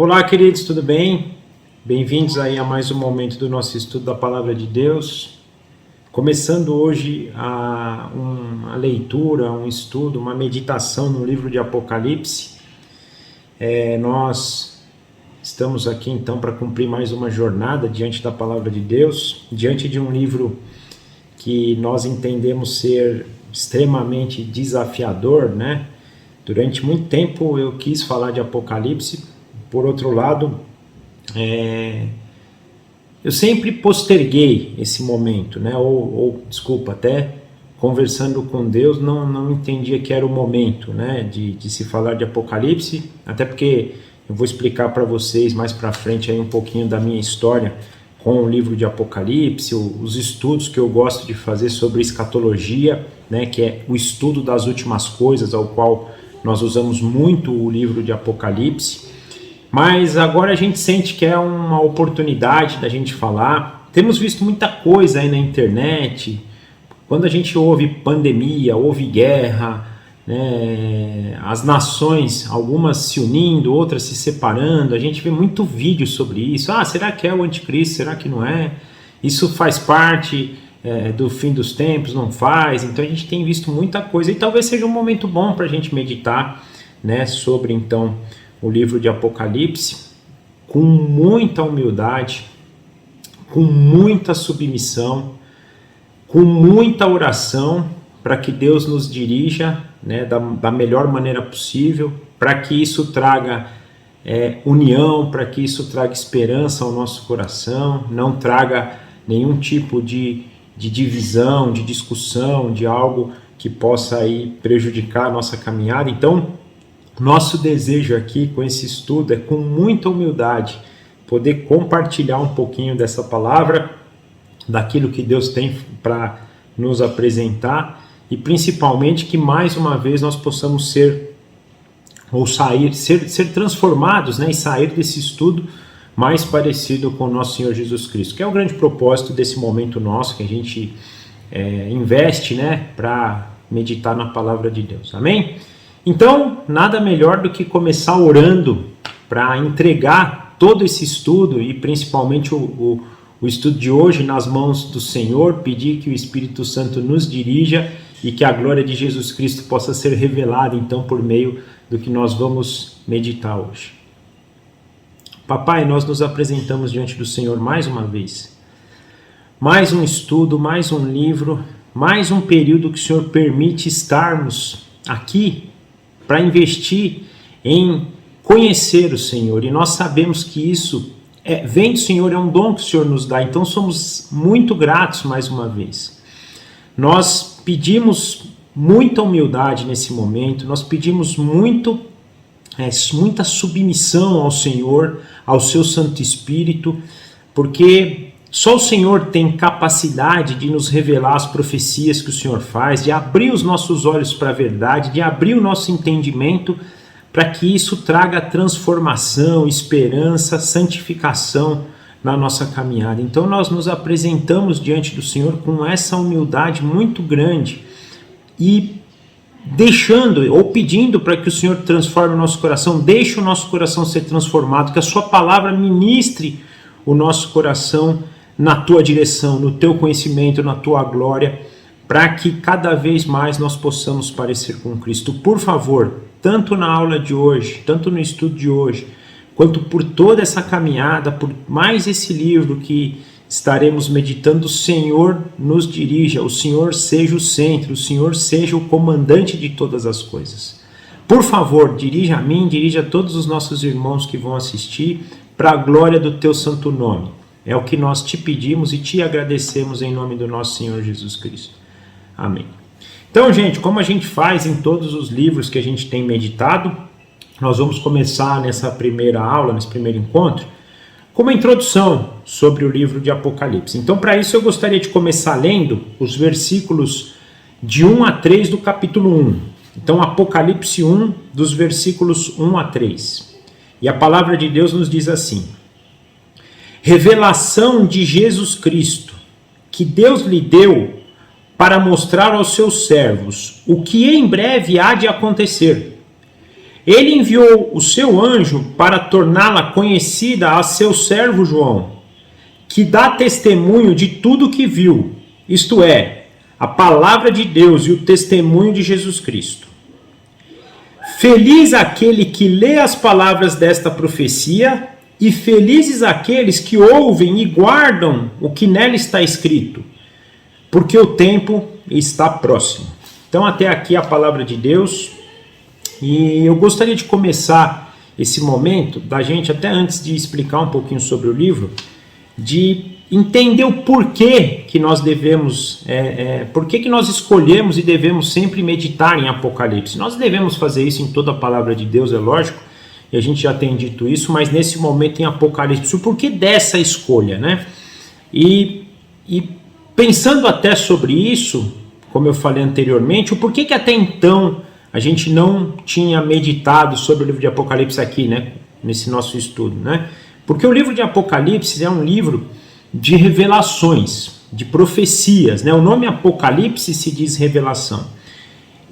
Olá, queridos, tudo bem? Bem-vindos aí a mais um momento do nosso estudo da Palavra de Deus. Começando hoje uma leitura, um estudo, uma meditação no livro de Apocalipse. Nós estamos aqui então para cumprir mais uma jornada diante da Palavra de Deus, diante de um livro que nós entendemos ser extremamente desafiador, né? Durante muito tempo eu quis falar de Apocalipse. Por outro lado, eu sempre posterguei esse momento, né? Desculpa, até conversando com Deus, não entendia que era o momento, né? De se falar de Apocalipse, até porque eu vou explicar para vocês mais para frente aí um pouquinho da minha história com o livro de Apocalipse, os estudos que eu gosto de fazer sobre escatologia, né? Que é o estudo das últimas coisas, ao qual nós usamos muito o livro de Apocalipse. Mas agora a gente sente que é uma oportunidade da gente falar. Temos visto muita coisa aí na internet. Quando a gente ouve pandemia, ouve guerra, né, as nações, algumas se unindo, outras se separando, a gente vê muito vídeo sobre isso. Será que é o anticristo? Será que não é? Isso faz parte do fim dos tempos? Não faz? Então a gente tem visto muita coisa e talvez seja um momento bom para a gente meditar, né, sobre então o livro de Apocalipse, com muita humildade, com muita submissão, com muita oração, para que Deus nos dirija, né, da melhor maneira possível, para que isso traga união, para que isso traga esperança ao nosso coração, não traga nenhum tipo de divisão, de discussão, de algo que possa aí prejudicar a nossa caminhada. Então, nosso desejo aqui com esse estudo é, com muita humildade, poder compartilhar um pouquinho dessa palavra, daquilo que Deus tem para nos apresentar, e principalmente que mais uma vez nós possamos ser transformados, né, e sair desse estudo mais parecido com o nosso Senhor Jesus Cristo, que é o grande propósito desse momento nosso, que a gente investe, né, para meditar na palavra de Deus. Amém? Então, nada melhor do que começar orando para entregar todo esse estudo e principalmente o estudo de hoje nas mãos do Senhor, pedir que o Espírito Santo nos dirija e que a glória de Jesus Cristo possa ser revelada então por meio do que nós vamos meditar hoje. Papai, nós nos apresentamos diante do Senhor mais uma vez. Mais um estudo, mais um livro, mais um período que o Senhor permite estarmos aqui para investir em conhecer o Senhor, e nós sabemos que isso vem do Senhor, é um dom que o Senhor nos dá, então somos muito gratos mais uma vez. Nós pedimos muita humildade nesse momento, nós pedimos muita submissão ao Senhor, ao seu Santo Espírito, porque só o Senhor tem capacidade de nos revelar as profecias que o Senhor faz, de abrir os nossos olhos para a verdade, de abrir o nosso entendimento para que isso traga transformação, esperança, santificação na nossa caminhada. Então nós nos apresentamos diante do Senhor com essa humildade muito grande e deixando ou pedindo para que o Senhor transforme o nosso coração, deixe o nosso coração ser transformado, que a sua palavra ministre o nosso coração na tua direção, no teu conhecimento, na tua glória, para que cada vez mais nós possamos parecer com Cristo. Por favor, tanto na aula de hoje, tanto no estudo de hoje, quanto por toda essa caminhada, por mais esse livro que estaremos meditando, o Senhor nos dirija, o Senhor seja o centro, o Senhor seja o comandante de todas as coisas. Por favor, dirija a mim, dirija a todos os nossos irmãos que vão assistir, para a glória do teu santo nome. É o que nós te pedimos e te agradecemos em nome do nosso Senhor Jesus Cristo. Amém. Então, gente, como a gente faz em todos os livros que a gente tem meditado, nós vamos começar nessa primeira aula, nesse primeiro encontro, com uma introdução sobre o livro de Apocalipse. Então, para isso, eu gostaria de começar lendo os versículos de 1 a 3 do capítulo 1. Então, Apocalipse 1, dos versículos 1 a 3. E a palavra de Deus nos diz assim: revelação de Jesus Cristo, que Deus lhe deu para mostrar aos seus servos o que em breve há de acontecer. Ele enviou o seu anjo para torná-la conhecida a seu servo João, que dá testemunho de tudo que viu, isto é, a palavra de Deus e o testemunho de Jesus Cristo. Feliz aquele que lê as palavras desta profecia, e felizes aqueles que ouvem e guardam o que nela está escrito, porque o tempo está próximo. Então, até aqui a palavra de Deus. E eu gostaria de começar esse momento, da gente, até antes de explicar um pouquinho sobre o livro, de entender o porquê que nós devemos, porquê que nós escolhemos e devemos sempre meditar em Apocalipse. Nós devemos fazer isso em toda a palavra de Deus, é lógico, e a gente já tem dito isso, mas nesse momento em Apocalipse, o porquê dessa escolha, né? E pensando até sobre isso, como eu falei anteriormente, o porquê que até então a gente não tinha meditado sobre o livro de Apocalipse aqui, né? Nesse nosso estudo, né? Porque o livro de Apocalipse é um livro de revelações, de profecias, né? O nome Apocalipse se diz revelação.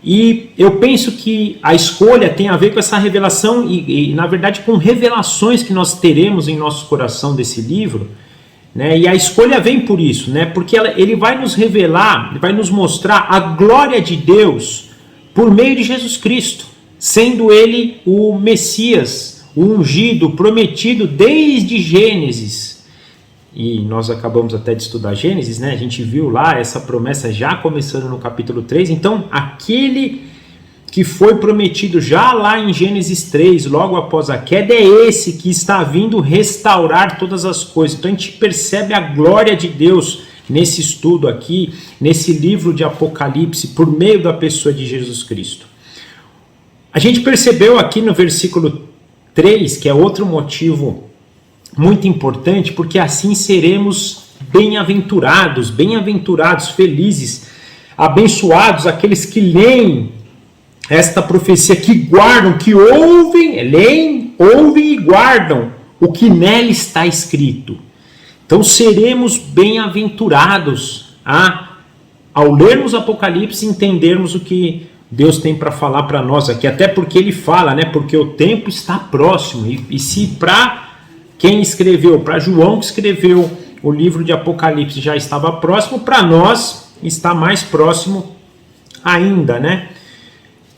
E eu penso que a escolha tem a ver com essa revelação e na verdade, com revelações que nós teremos em nosso coração desse livro, né? E a escolha vem por isso, né? Porque ele vai nos revelar, vai nos mostrar a glória de Deus por meio de Jesus Cristo, sendo ele o Messias, o ungido, o prometido desde Gênesis. E nós acabamos até de estudar Gênesis, né? A gente viu lá essa promessa já começando no capítulo 3. Então, aquele que foi prometido já lá em Gênesis 3, logo após a queda, é esse que está vindo restaurar todas as coisas. Então, a gente percebe a glória de Deus nesse estudo aqui, nesse livro de Apocalipse, por meio da pessoa de Jesus Cristo. A gente percebeu aqui no versículo 3, que é outro motivo muito importante, porque assim seremos bem-aventurados, felizes, abençoados, aqueles que leem esta profecia, que guardam, que ouvem, leem, ouvem e guardam o que nela está escrito. Então seremos bem-aventurados ao lermos Apocalipse e entendermos o que Deus tem para falar para nós aqui. Até porque ele fala, né? Porque o tempo está próximo. E se para quem escreveu, para João que escreveu o livro de Apocalipse já estava próximo, para nós está mais próximo ainda, né?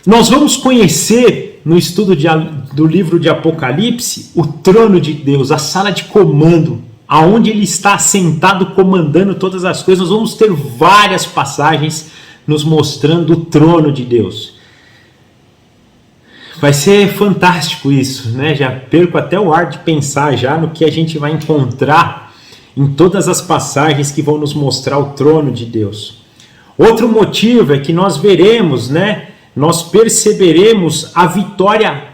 Nós vamos conhecer no estudo do livro de Apocalipse o trono de Deus, a sala de comando, aonde ele está sentado comandando todas as coisas. Nós vamos ter várias passagens nos mostrando o trono de Deus. Vai ser fantástico isso, né? Já perco até o ar de pensar já no que a gente vai encontrar em todas as passagens que vão nos mostrar o trono de Deus. Outro motivo é que nós veremos, né? Nós perceberemos a vitória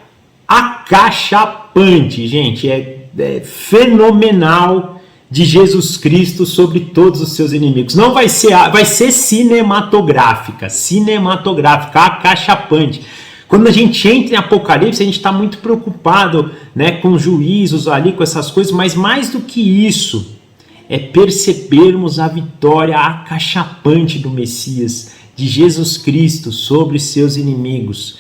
acachapante, gente, é fenomenal de Jesus Cristo sobre todos os seus inimigos. Não vai ser cinematográfica, acachapante. Quando a gente entra em Apocalipse, a gente está muito preocupado, né, com juízos ali, com essas coisas, mas mais do que isso, é percebermos a vitória acachapante do Messias, de Jesus Cristo sobre seus inimigos.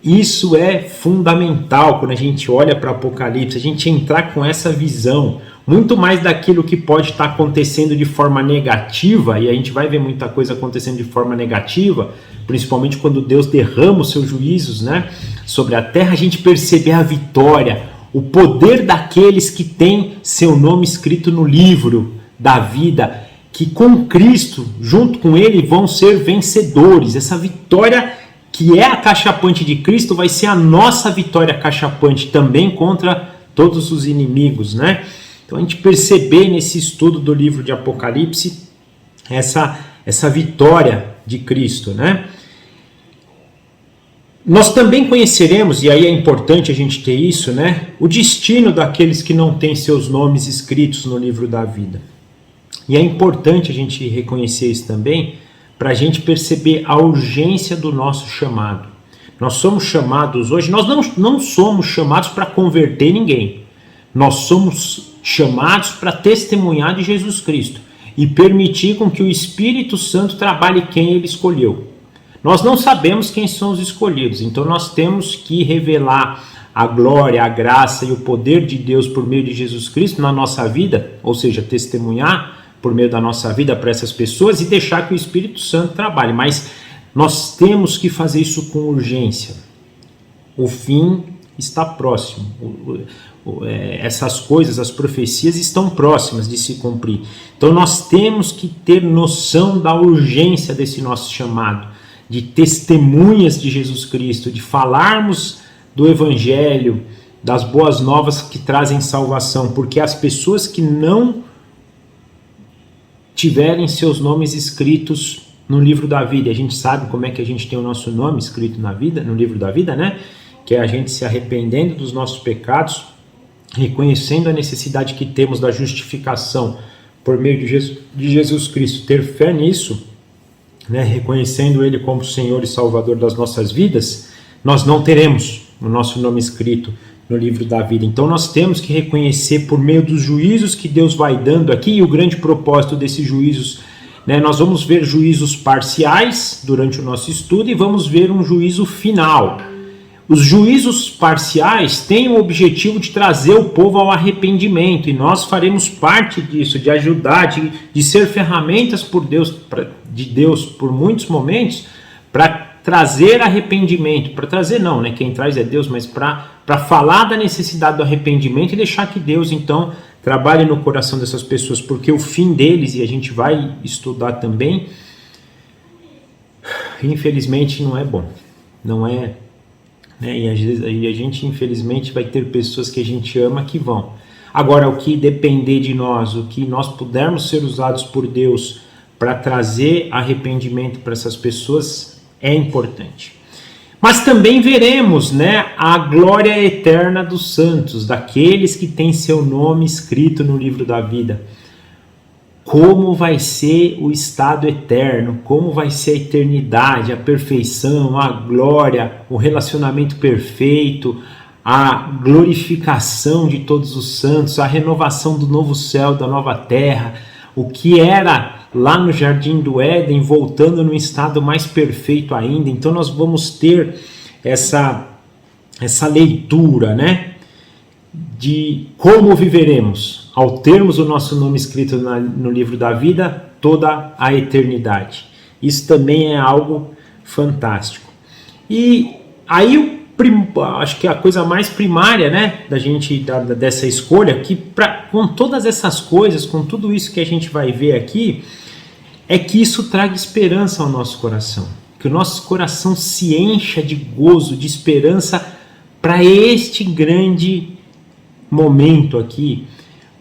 Isso é fundamental quando a gente olha para Apocalipse, a gente entrar com essa visão, muito mais daquilo que pode estar acontecendo de forma negativa, e a gente vai ver muita coisa acontecendo de forma negativa, principalmente quando Deus derrama os seus juízos, né, sobre a terra. A gente perceber a vitória, o poder daqueles que têm seu nome escrito no livro da vida, que com Cristo, junto com ele, vão ser vencedores. Essa vitória que é a cachapante de Cristo vai ser a nossa vitória cachapante também contra todos os inimigos, né? Então a gente perceber nesse estudo do livro de Apocalipse essa vitória de Cristo, né? Nós também conheceremos, e aí é importante a gente ter isso, né? O destino daqueles que não têm seus nomes escritos no livro da vida. E é importante a gente reconhecer isso também, para a gente perceber a urgência do nosso chamado. Nós somos chamados hoje, nós não somos chamados para converter ninguém. Nós somos chamados para testemunhar de Jesus Cristo e permitir com que o Espírito Santo trabalhe quem ele escolheu. Nós não sabemos quem são os escolhidos, então nós temos que revelar a glória, a graça e o poder de Deus por meio de Jesus Cristo na nossa vida, ou seja, testemunhar por meio da nossa vida para essas pessoas e deixar que o Espírito Santo trabalhe. Mas nós temos que fazer isso com urgência. O fim está próximo. Essas coisas, as profecias estão próximas de se cumprir. Então nós temos que ter noção da urgência desse nosso chamado, de testemunhas de Jesus Cristo, de falarmos do Evangelho, das boas novas que trazem salvação, porque as pessoas que não tiverem seus nomes escritos no livro da vida, a gente sabe como é que a gente tem o nosso nome escrito na vida, no livro da vida, né? Que é a gente se arrependendo dos nossos pecados, reconhecendo a necessidade que temos da justificação por meio de Jesus Cristo, ter fé nisso, né? Reconhecendo Ele como Senhor e Salvador das nossas vidas, nós não teremos o nosso nome escrito no livro da vida. Então nós temos que reconhecer por meio dos juízos que Deus vai dando aqui, e o grande propósito desses juízos, né, nós vamos ver juízos parciais durante o nosso estudo e vamos ver um juízo final. Os juízos parciais têm o objetivo de trazer o povo ao arrependimento, e nós faremos parte disso, de ajudar, de ser ferramentas de Deus por muitos momentos, para trazer arrependimento, para trazer não, né? Quem traz é Deus, mas para falar da necessidade do arrependimento e deixar que Deus então trabalhe no coração dessas pessoas, porque o fim deles, e a gente vai estudar também, infelizmente não é bom, não é, né? E a gente infelizmente vai ter pessoas que a gente ama que vão. Agora, o que depender de nós, o que nós pudermos ser usados por Deus para trazer arrependimento para essas pessoas, é importante. Mas também veremos, né, a glória eterna dos santos, daqueles que têm seu nome escrito no livro da vida. Como vai ser o estado eterno, como vai ser a eternidade, a perfeição, a glória, o relacionamento perfeito, a glorificação de todos os santos, a renovação do novo céu, da nova terra, o que era lá no Jardim do Éden, voltando num estado mais perfeito ainda. Então nós vamos ter essa leitura, né, de como viveremos ao termos o nosso nome escrito no livro da vida toda a eternidade. Isso também é algo fantástico. E aí acho que a coisa mais primária, né, dessa escolha, que com todas essas coisas, com tudo isso que a gente vai ver aqui, é que isso traga esperança ao nosso coração, que o nosso coração se encha de gozo, de esperança para este grande momento aqui,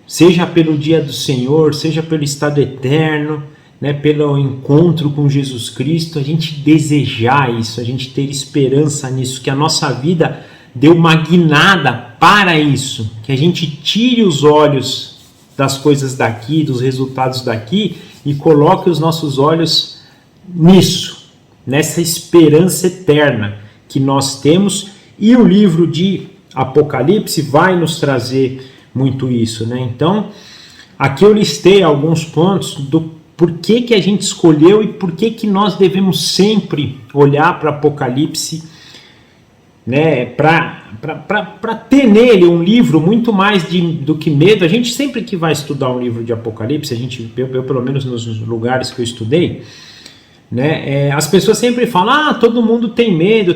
seja pelo dia do Senhor, seja pelo estado eterno, né, pelo encontro com Jesus Cristo, a gente desejar isso, a gente ter esperança nisso, que a nossa vida deu uma guinada para isso, que a gente tire os olhos das coisas daqui, dos resultados daqui, e coloque os nossos olhos nisso, nessa esperança eterna que nós temos, e o livro de Apocalipse vai nos trazer muito isso, né? Então, aqui eu listei alguns pontos do por que a gente escolheu e por que nós devemos sempre olhar para Apocalipse, né, para ter nele um livro muito mais do que medo. A gente sempre que vai estudar um livro de Apocalipse, eu pelo menos nos lugares que eu estudei, né, as pessoas sempre falam, todo mundo tem medo,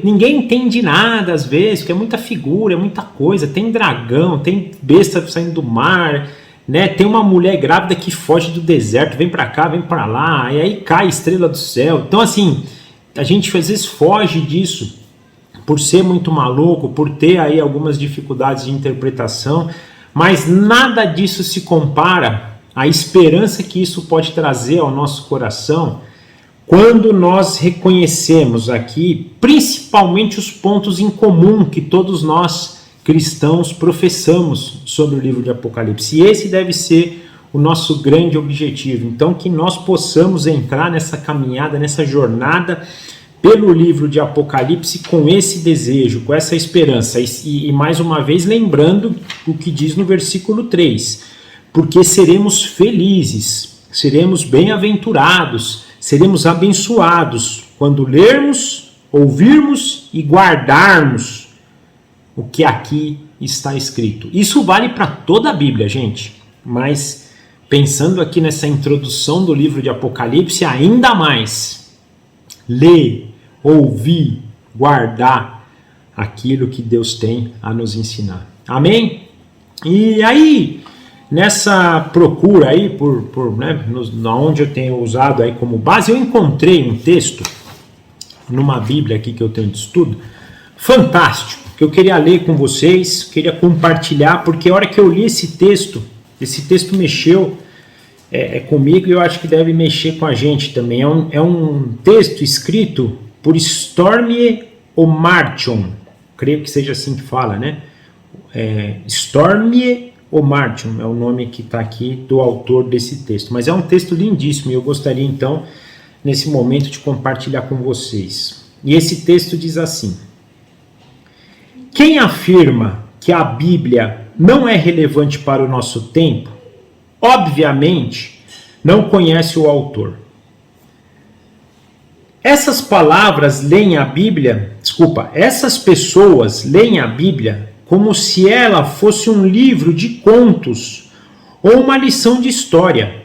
ninguém entende nada às vezes, porque é muita figura, é muita coisa, tem dragão, tem besta saindo do mar, né, tem uma mulher grávida que foge do deserto, vem para cá, vem para lá, e aí cai estrela do céu. Então assim, a gente às vezes foge disso, por ser muito maluco, por ter aí algumas dificuldades de interpretação, mas nada disso se compara à esperança que isso pode trazer ao nosso coração, quando nós reconhecemos aqui, principalmente os pontos em comum que todos nós cristãos professamos sobre o livro de Apocalipse. E esse deve ser o nosso grande objetivo. Então, que nós possamos entrar nessa caminhada, nessa jornada pelo livro de Apocalipse com esse desejo, com essa esperança. E mais uma vez, lembrando o que diz no versículo 3. Porque seremos felizes, seremos bem-aventurados, seremos abençoados, quando lermos, ouvirmos e guardarmos o que aqui está escrito. Isso vale para toda a Bíblia, gente, mas pensando aqui nessa introdução do livro de Apocalipse, ainda mais. Ler, ouvir, guardar aquilo que Deus tem a nos ensinar. Amém? E aí, nessa procura aí, onde eu tenho usado aí como base, eu encontrei um texto numa Bíblia aqui que eu tenho de estudo, fantástico, que eu queria ler com vocês, queria compartilhar, porque a hora que eu li esse texto mexeu comigo e eu acho que deve mexer com a gente também. É um texto escrito por Stormie Omartian, creio que seja assim que fala, né? Stormie Omartian é o nome que está aqui do autor desse texto, mas é um texto lindíssimo e eu gostaria então, nesse momento, de compartilhar com vocês. E esse texto diz assim: quem afirma que a Bíblia não é relevante para o nosso tempo, obviamente não conhece o autor. Essas pessoas leem a Bíblia como se ela fosse um livro de contos ou uma lição de história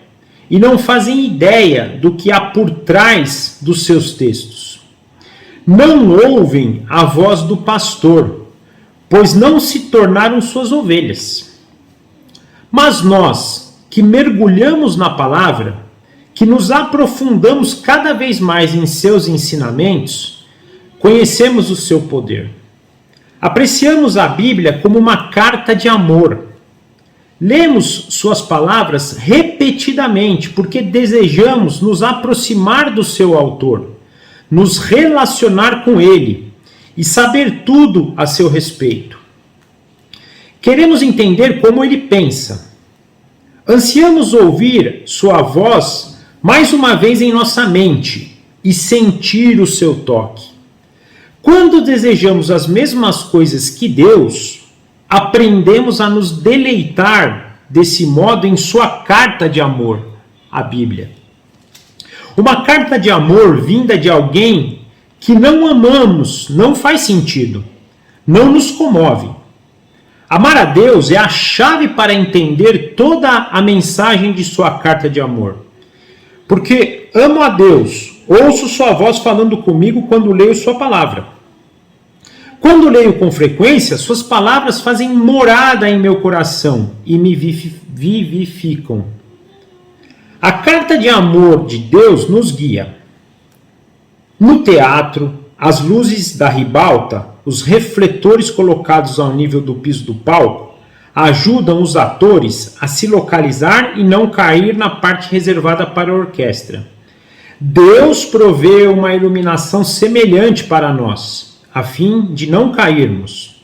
e não fazem ideia do que há por trás dos seus textos. Não ouvem a voz do pastor, pois não se tornaram suas ovelhas. Mas nós, que mergulhamos na palavra, que nos aprofundamos cada vez mais em seus ensinamentos, conhecemos o seu poder. Apreciamos a Bíblia como uma carta de amor. Lemos suas palavras repetidamente porque desejamos nos aproximar do seu autor, nos relacionar com ele e saber tudo a seu respeito. Queremos entender como ele pensa. Ansiamos ouvir sua voz mais uma vez em nossa mente e sentir o seu toque. Quando desejamos as mesmas coisas que Deus, aprendemos a nos deleitar desse modo em sua carta de amor, a Bíblia. Uma carta de amor vinda de alguém que não amamos não faz sentido, não nos comove. Amar a Deus é a chave para entender toda a mensagem de sua carta de amor. Porque amo a Deus, ouço sua voz falando comigo quando leio sua palavra. Quando leio com frequência, suas palavras fazem morada em meu coração e me vivificam. A carta de amor de Deus nos guia. No teatro, as luzes da ribalta, os refletores colocados ao nível do piso do palco, ajudam os atores a se localizar e não cair na parte reservada para a orquestra. Deus provê uma iluminação semelhante para nós, a fim de não cairmos.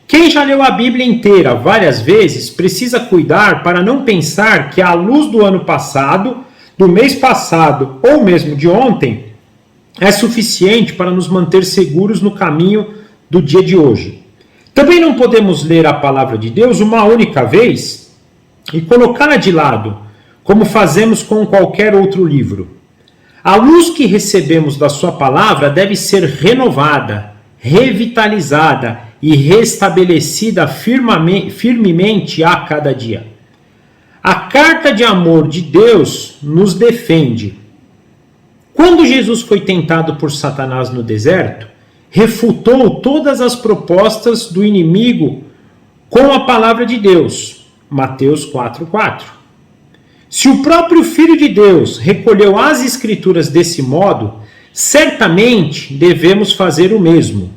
Quem já leu a Bíblia inteira várias vezes precisa cuidar para não pensar que a luz do ano passado, do mês passado ou mesmo de ontem é suficiente para nos manter seguros no caminho do dia de hoje. Também não podemos ler a palavra de Deus uma única vez e colocá-la de lado, como fazemos com qualquer outro livro. A luz que recebemos da sua palavra deve ser renovada, revitalizada e restabelecida firmemente a cada dia. A carta de amor de Deus nos defende. Quando Jesus foi tentado por Satanás no deserto, refutou todas as propostas do inimigo com a palavra de Deus. Mateus 4:4. Se o próprio Filho de Deus recolheu as Escrituras desse modo, certamente devemos fazer o mesmo.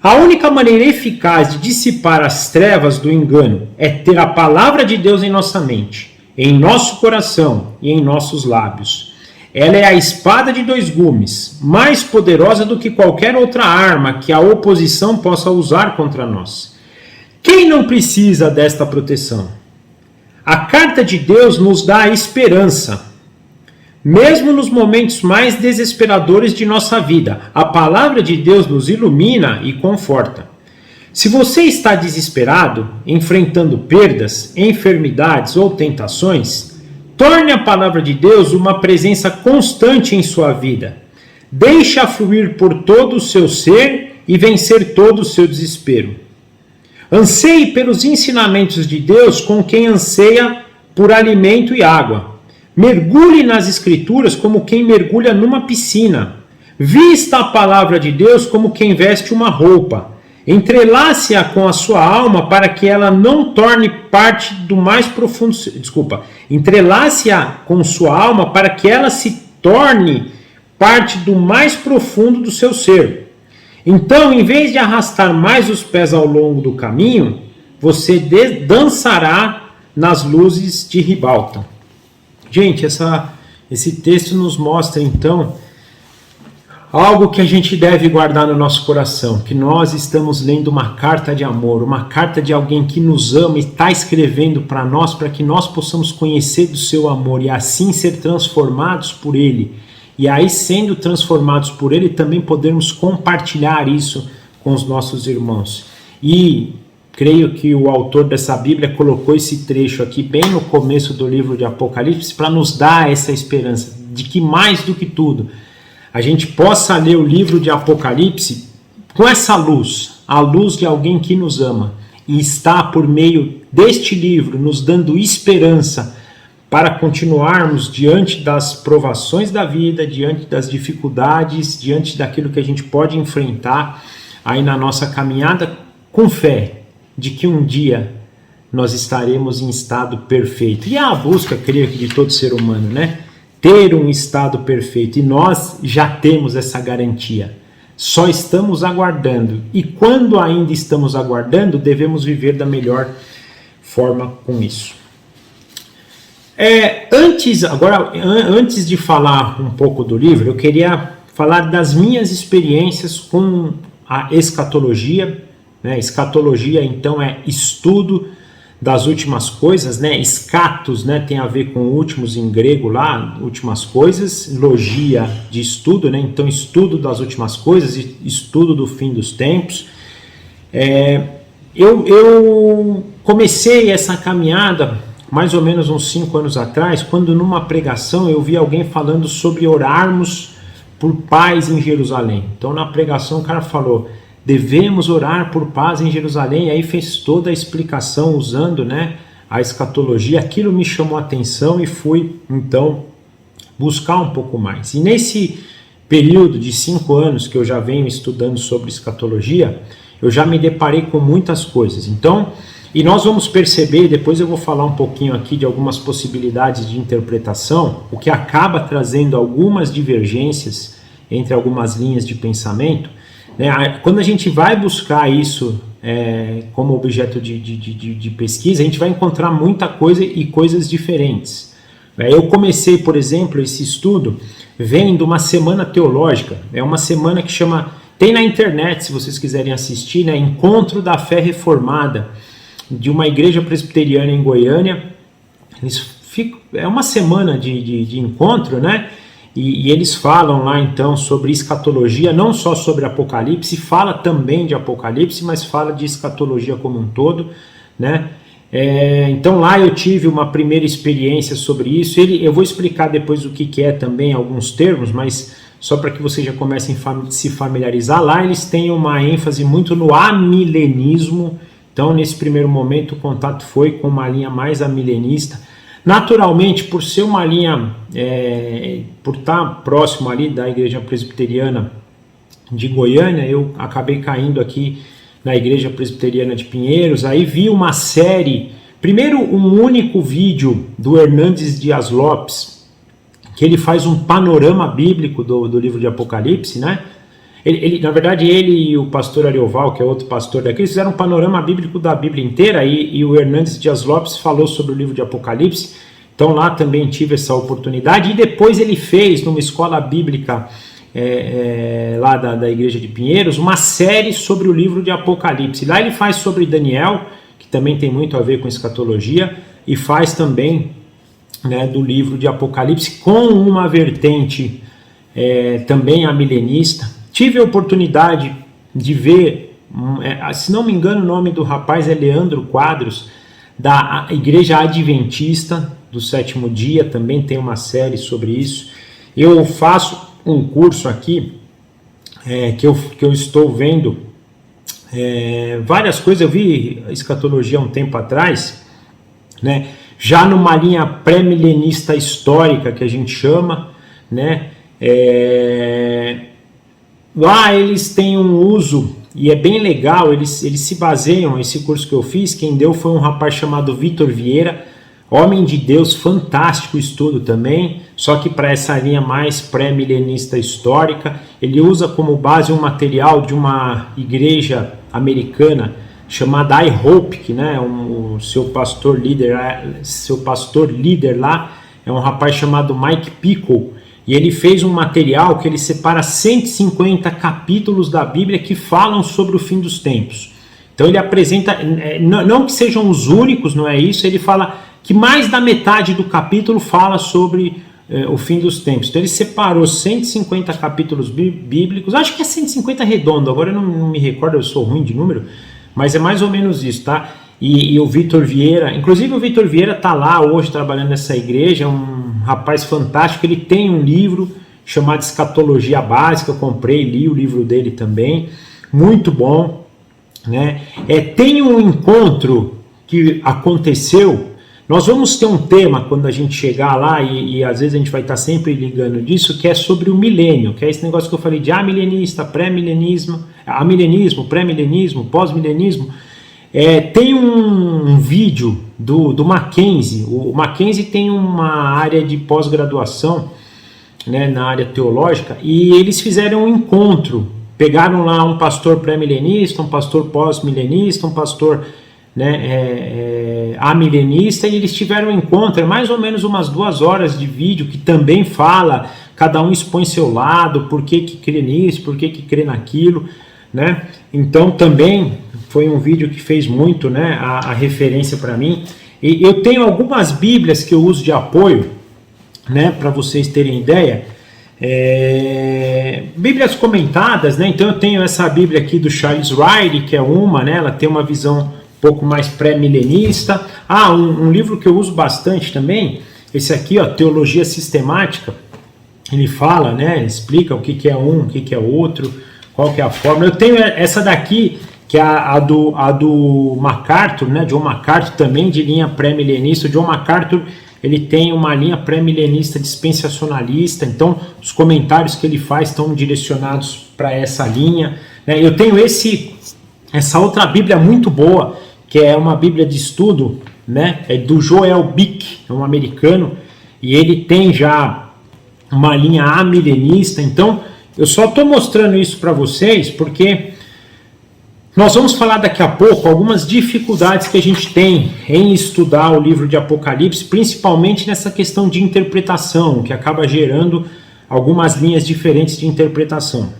A única maneira eficaz de dissipar as trevas do engano é ter a palavra de Deus em nossa mente, em nosso coração e em nossos lábios. Ela é a espada de dois gumes, mais poderosa do que qualquer outra arma que a oposição possa usar contra nós. Quem não precisa desta proteção? A carta de Deus nos dá a esperança. Mesmo nos momentos mais desesperadores de nossa vida, a palavra de Deus nos ilumina e conforta. Se você está desesperado, enfrentando perdas, enfermidades ou tentações, torne a palavra de Deus uma presença constante em sua vida. Deixa fluir por todo o seu ser e vencer todo o seu desespero. Anseie pelos ensinamentos de Deus com quem anseia por alimento e água. Mergulhe nas Escrituras como quem mergulha numa piscina. Vista a palavra de Deus como quem veste uma roupa. Entrelace-a com a sua alma para que ela não torne parte do mais profundo... Entrelace-a com sua alma para que ela se torne parte do mais profundo do seu ser. Então, em vez de arrastar mais os pés ao longo do caminho, você dançará nas luzes de ribalta. Gente, esse texto nos mostra, então, algo que a gente deve guardar no nosso coração, que nós estamos lendo uma carta de amor, uma carta de alguém que nos ama e está escrevendo para nós, para que nós possamos conhecer do seu amor e assim ser transformados por ele. E aí, sendo transformados por ele, também podermos compartilhar isso com os nossos irmãos. E creio que o autor dessa Bíblia colocou esse trecho aqui bem no começo do livro de Apocalipse para nos dar essa esperança de que, mais do que tudo, a gente possa ler o livro de Apocalipse com essa luz, a luz de alguém que nos ama, e está por meio deste livro nos dando esperança para continuarmos diante das provações da vida, diante das dificuldades, diante daquilo que a gente pode enfrentar aí na nossa caminhada, com fé de que um dia nós estaremos em estado perfeito. E é a busca, creio que, de todo ser humano, né? Ter um estado perfeito, e nós já temos essa garantia, só estamos aguardando, e quando ainda estamos aguardando, devemos viver da melhor forma com isso. Antes de falar um pouco do livro, eu queria falar das minhas experiências com a escatologia, né? Escatologia, então, é estudo das últimas coisas, né? Escatos, né? Tem a ver com últimos em grego lá, últimas coisas, logia de estudo, né? Então, estudo das últimas coisas, estudo do fim dos tempos. Eu comecei essa caminhada mais ou menos uns 5 anos atrás, quando numa pregação eu vi alguém falando sobre orarmos por paz em Jerusalém. Então, na pregação o cara falou: devemos orar por paz em Jerusalém, e aí fez toda a explicação usando, né, a escatologia. Aquilo me chamou a atenção e fui, então, buscar um pouco mais. E nesse período de 5 anos que eu já venho estudando sobre escatologia, eu já me deparei com muitas coisas. Então, e nós vamos perceber, depois eu vou falar um pouquinho aqui de algumas possibilidades de interpretação, o que acaba trazendo algumas divergências entre algumas linhas de pensamento. Quando a gente vai buscar isso como objeto de pesquisa, a gente vai encontrar muita coisa e coisas diferentes. Eu comecei, por exemplo, esse estudo vendo uma semana teológica. É uma semana que chama, tem na internet se vocês quiserem assistir, né, Encontro da Fé Reformada, de uma igreja presbiteriana em Goiânia. É uma semana de encontro, né? E eles falam lá então sobre escatologia, não só sobre Apocalipse, fala também de Apocalipse, mas fala de escatologia como um todo, né? Então lá eu tive uma primeira experiência sobre isso. Eu vou explicar depois o que é também, alguns termos, mas só para que vocês já comecem a se familiarizar. Lá eles têm uma ênfase muito no amilenismo. Então, nesse primeiro momento, o contato foi com uma linha mais amilenista. Naturalmente, por ser uma linha, por estar próximo ali da Igreja Presbiteriana de Goiânia, eu acabei caindo aqui na Igreja Presbiteriana de Pinheiros. Aí vi uma série, primeiro um único vídeo do Hernandes Dias Lopes, que ele faz um panorama bíblico do livro de Apocalipse, né? Na verdade, ele e o pastor Arioval, que é outro pastor daqui, eles fizeram um panorama bíblico da Bíblia inteira, e o Hernandes Dias Lopes falou sobre o livro de Apocalipse. Então lá também tive essa oportunidade, e depois ele fez numa escola bíblica lá da Igreja de Pinheiros uma série sobre o livro de Apocalipse. Lá ele faz sobre Daniel, que também tem muito a ver com escatologia, e faz também, né, do livro de Apocalipse com uma vertente também amilenista. Tive a oportunidade de ver, se não me engano o nome do rapaz é Leandro Quadros, da Igreja Adventista do Sétimo Dia, também tem uma série sobre isso. Eu faço um curso aqui que eu estou vendo várias coisas. Eu vi escatologia há um tempo atrás, né? Já numa linha pré-milenista histórica, que a gente chama, né? Lá eles têm um uso, e é bem legal, eles se baseiam, esse curso que eu fiz, quem deu foi um rapaz chamado Vitor Vieira, homem de Deus, fantástico estudo também, só que para essa linha mais pré-milenista histórica. Ele usa como base um material de uma igreja americana chamada iHope, que, né, o seu pastor líder lá é um rapaz chamado Mike Pickle, e ele fez um material que ele separa 150 capítulos da Bíblia que falam sobre o fim dos tempos. Então ele apresenta, não que sejam os únicos, não é isso, ele fala que mais da metade do capítulo fala sobre o fim dos tempos. Então ele separou 150 capítulos bíblicos, acho que é 150 redondo, agora eu não me recordo, eu sou ruim de número, mas é mais ou menos isso, tá? E o Vitor Vieira, inclusive o Vitor Vieira está lá hoje trabalhando nessa igreja, é um rapaz fantástico. Ele tem um livro chamado Escatologia Básica, eu comprei, li o livro dele também, muito bom, né? Tem um encontro que aconteceu, nós vamos ter um tema quando a gente chegar lá, e às vezes a gente vai estar sempre ligando disso, que é sobre o milênio, que é esse negócio que eu falei de amilenista, pré-milenismo, amilenismo, pré-milenismo, pós-milenismo. Tem um vídeo do Mackenzie. O Mackenzie tem uma área de pós-graduação, né, na área teológica, e eles fizeram um encontro, pegaram lá um pastor pré-milenista, um pastor pós-milenista, um pastor, né, amilenista, e eles tiveram um encontro, mais ou menos umas 2 horas de vídeo, que também fala, cada um expõe seu lado, por que crê nisso, por que crê naquilo, né? Então também foi um vídeo que fez muito, né, a referência para mim. E eu tenho algumas bíblias que eu uso de apoio, né, para vocês terem ideia, bíblias comentadas, né? Então eu tenho essa bíblia aqui do Charles Ryrie, que é uma, né, ela tem uma visão um pouco mais pré-milenista. Um livro que eu uso bastante também, esse aqui, ó, Teologia Sistemática. Ele fala, né, explica o que é um, o que é outro, qual que é a forma. Eu tenho essa daqui, que é a do MacArthur, né, John MacArthur, também de linha pré-milenista. O John MacArthur, ele tem uma linha pré-milenista dispensacionalista, então os comentários que ele faz estão direcionados para essa linha, né? Eu tenho essa outra Bíblia muito boa, que é uma Bíblia de estudo, né, do Joel Bick, é um americano, e ele tem já uma linha amilenista. Então eu só estou mostrando isso para vocês porque nós vamos falar daqui a pouco algumas dificuldades que a gente tem em estudar o livro de Apocalipse, principalmente nessa questão de interpretação, que acaba gerando algumas linhas diferentes de interpretação.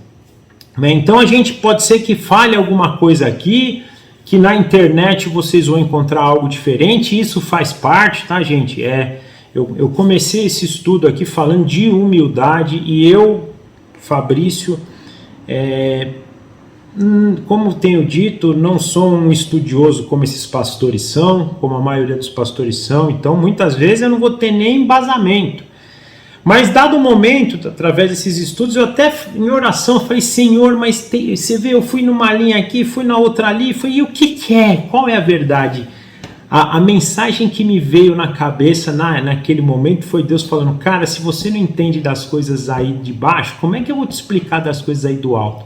Então a gente pode ser que falhe alguma coisa aqui, que na internet vocês vão encontrar algo diferente, isso faz parte, tá, gente? Eu comecei esse estudo aqui falando de humildade, e eu, Fabrício, como tenho dito, não sou um estudioso como esses pastores são, como a maioria dos pastores são, então muitas vezes eu não vou ter nem embasamento. Mas dado o momento, através desses estudos, eu até em oração falei: Senhor, mas você vê, eu fui numa linha aqui, fui na outra ali, e o que é? Qual é a verdade? A mensagem que me veio na cabeça naquele momento foi Deus falando: cara, se você não entende das coisas aí de baixo, como é que eu vou te explicar das coisas aí do alto?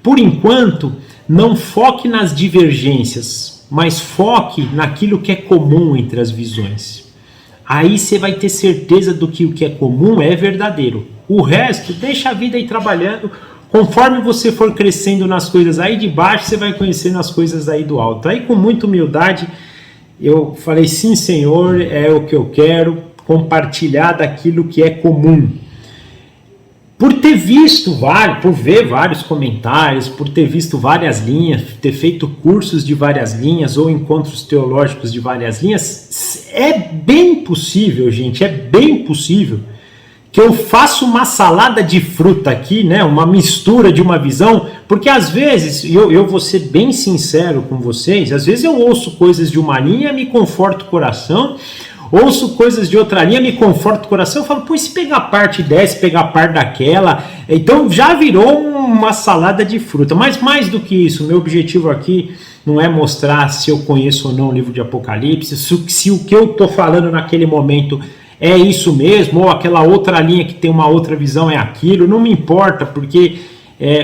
Por enquanto, não foque nas divergências, mas foque naquilo que é comum entre as visões. Aí você vai ter certeza do que o que é comum é verdadeiro. O resto, deixa a vida aí trabalhando. Conforme você for crescendo nas coisas aí de baixo, você vai conhecendo as coisas aí do alto. Aí, com muita humildade, eu falei: sim, Senhor, é o que eu quero, compartilhar daquilo que é comum. Por ter visto por ver vários comentários, por ter visto várias linhas, ter feito cursos de várias linhas ou encontros teológicos de várias linhas, é bem possível, gente, é bem possível que eu faça uma salada de fruta aqui, né, uma mistura de uma visão, porque às vezes, eu vou ser bem sincero com vocês, às vezes eu ouço coisas de uma linha, me conforto o coração, ouço coisas de outra linha, me conforto o coração, eu falo, pô, se pegar parte dessa, se pegar parte daquela, então já virou uma salada de fruta. Mas mais do que isso, meu objetivo aqui não é mostrar se eu conheço ou não o livro de Apocalipse, se o que eu estou falando naquele momento é isso mesmo, ou aquela outra linha que tem uma outra visão é aquilo, não me importa, porque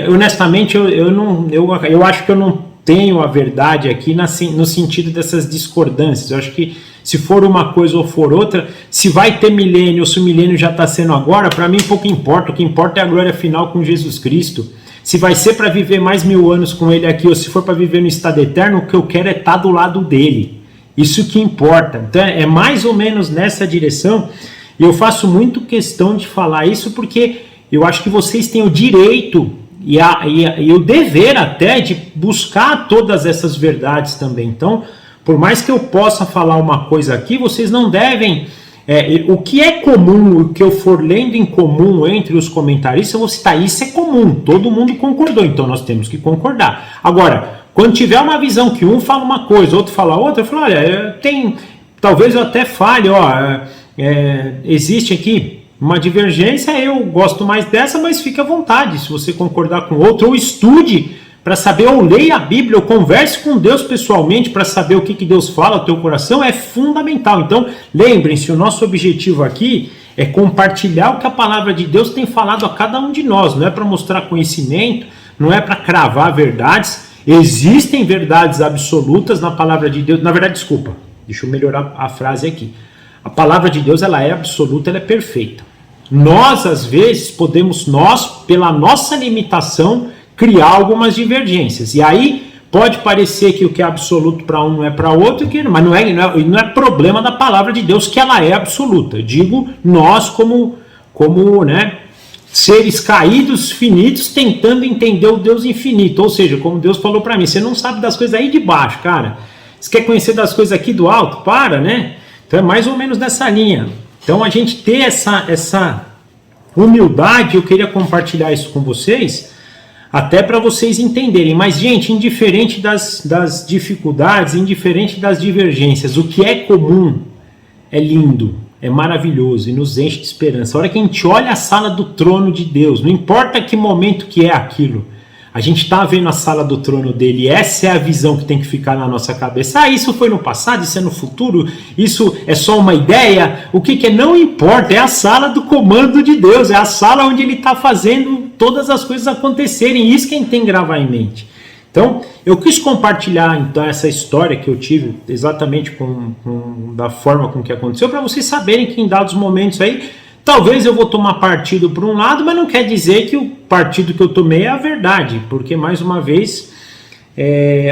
honestamente eu acho que eu não tenho a verdade aqui no sentido dessas discordâncias. Eu acho que se for uma coisa ou for outra, se vai ter milênio ou se o milênio já está sendo agora, para mim pouco importa. O que importa é a glória final com Jesus Cristo. Se vai ser para viver mais 1000 anos com ele aqui ou se for para viver no estado eterno, o que eu quero é estar do lado dele. Isso que importa. Então é mais ou menos nessa direção. E eu faço muito questão de falar isso porque eu acho que vocês têm o direito e o dever até de buscar todas essas verdades também. Então, por mais que eu possa falar uma coisa aqui, vocês não devem... o que é comum, o que eu for lendo em comum entre os comentaristas, eu vou citar, isso é comum, todo mundo concordou, então nós temos que concordar. Agora, quando tiver uma visão que um fala uma coisa, outro fala outra, eu falo, olha, talvez eu até fale, existe aqui uma divergência, eu gosto mais dessa, mas fique à vontade, se você concordar com outro, ou estude para saber, ou leia a Bíblia, ou converse com Deus pessoalmente para saber o que Deus fala ao teu coração, é fundamental. Então, lembrem-se, o nosso objetivo aqui é compartilhar o que a palavra de Deus tem falado a cada um de nós, não é para mostrar conhecimento, não é para cravar verdades. Existem verdades absolutas na palavra de Deus, na verdade, desculpa, deixa eu melhorar a frase aqui. A palavra de Deus, ela é absoluta, ela é perfeita. Nós, às vezes, pela nossa limitação, criar algumas divergências. E aí, pode parecer que o que é absoluto para um não é para outro, mas não é problema da palavra de Deus que ela é absoluta. Eu digo nós como seres caídos, finitos, tentando entender o Deus infinito. Ou seja, como Deus falou para mim, você não sabe das coisas aí de baixo, cara. Você quer conhecer das coisas aqui do alto? Para, né? Então é mais ou menos nessa linha. Então a gente ter essa humildade, eu queria compartilhar isso com vocês, até para vocês entenderem. Mas, gente, indiferente das dificuldades, indiferente das divergências, o que é comum é lindo, é maravilhoso e nos enche de esperança. A hora que a gente olha a sala do trono de Deus, não importa que momento que é aquilo, a gente está vendo a sala do trono dele, essa é a visão que tem que ficar na nossa cabeça. Isso foi no passado, isso é no futuro, isso é só uma ideia. O que não importa, é a sala do comando de Deus, é a sala onde ele está fazendo todas as coisas acontecerem. Isso que a gente tem que gravar em mente. Então, eu quis compartilhar então essa história que eu tive exatamente da forma com que aconteceu, para vocês saberem que em dados momentos aí, talvez eu vou tomar partido por um lado, mas não quer dizer que o partido que eu tomei é a verdade, porque, mais uma vez,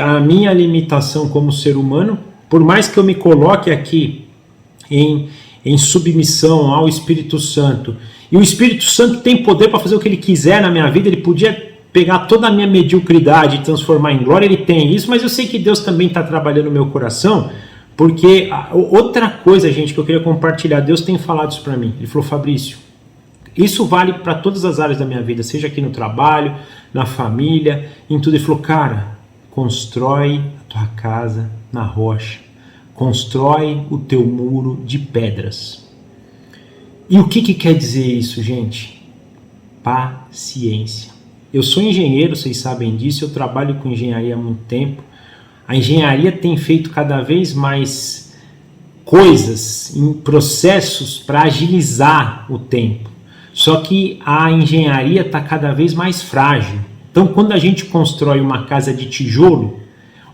a minha limitação como ser humano, por mais que eu me coloque aqui em submissão ao Espírito Santo, e o Espírito Santo tem poder para fazer o que ele quiser na minha vida, ele podia pegar toda a minha mediocridade e transformar em glória, ele tem isso, mas eu sei que Deus também está trabalhando no meu coração. Porque outra coisa, gente, que eu queria compartilhar, Deus tem falado isso para mim. Ele falou, Fabrício, isso vale para todas as áreas da minha vida, seja aqui no trabalho, na família, em tudo. Ele falou, cara, constrói a tua casa na rocha, constrói o teu muro de pedras. E o que quer dizer isso, gente? Paciência. Eu sou engenheiro, vocês sabem disso, eu trabalho com engenharia há muito tempo. A engenharia tem feito cada vez mais coisas, em processos para agilizar o tempo. Só que a engenharia está cada vez mais frágil. Então, quando a gente constrói uma casa de tijolo,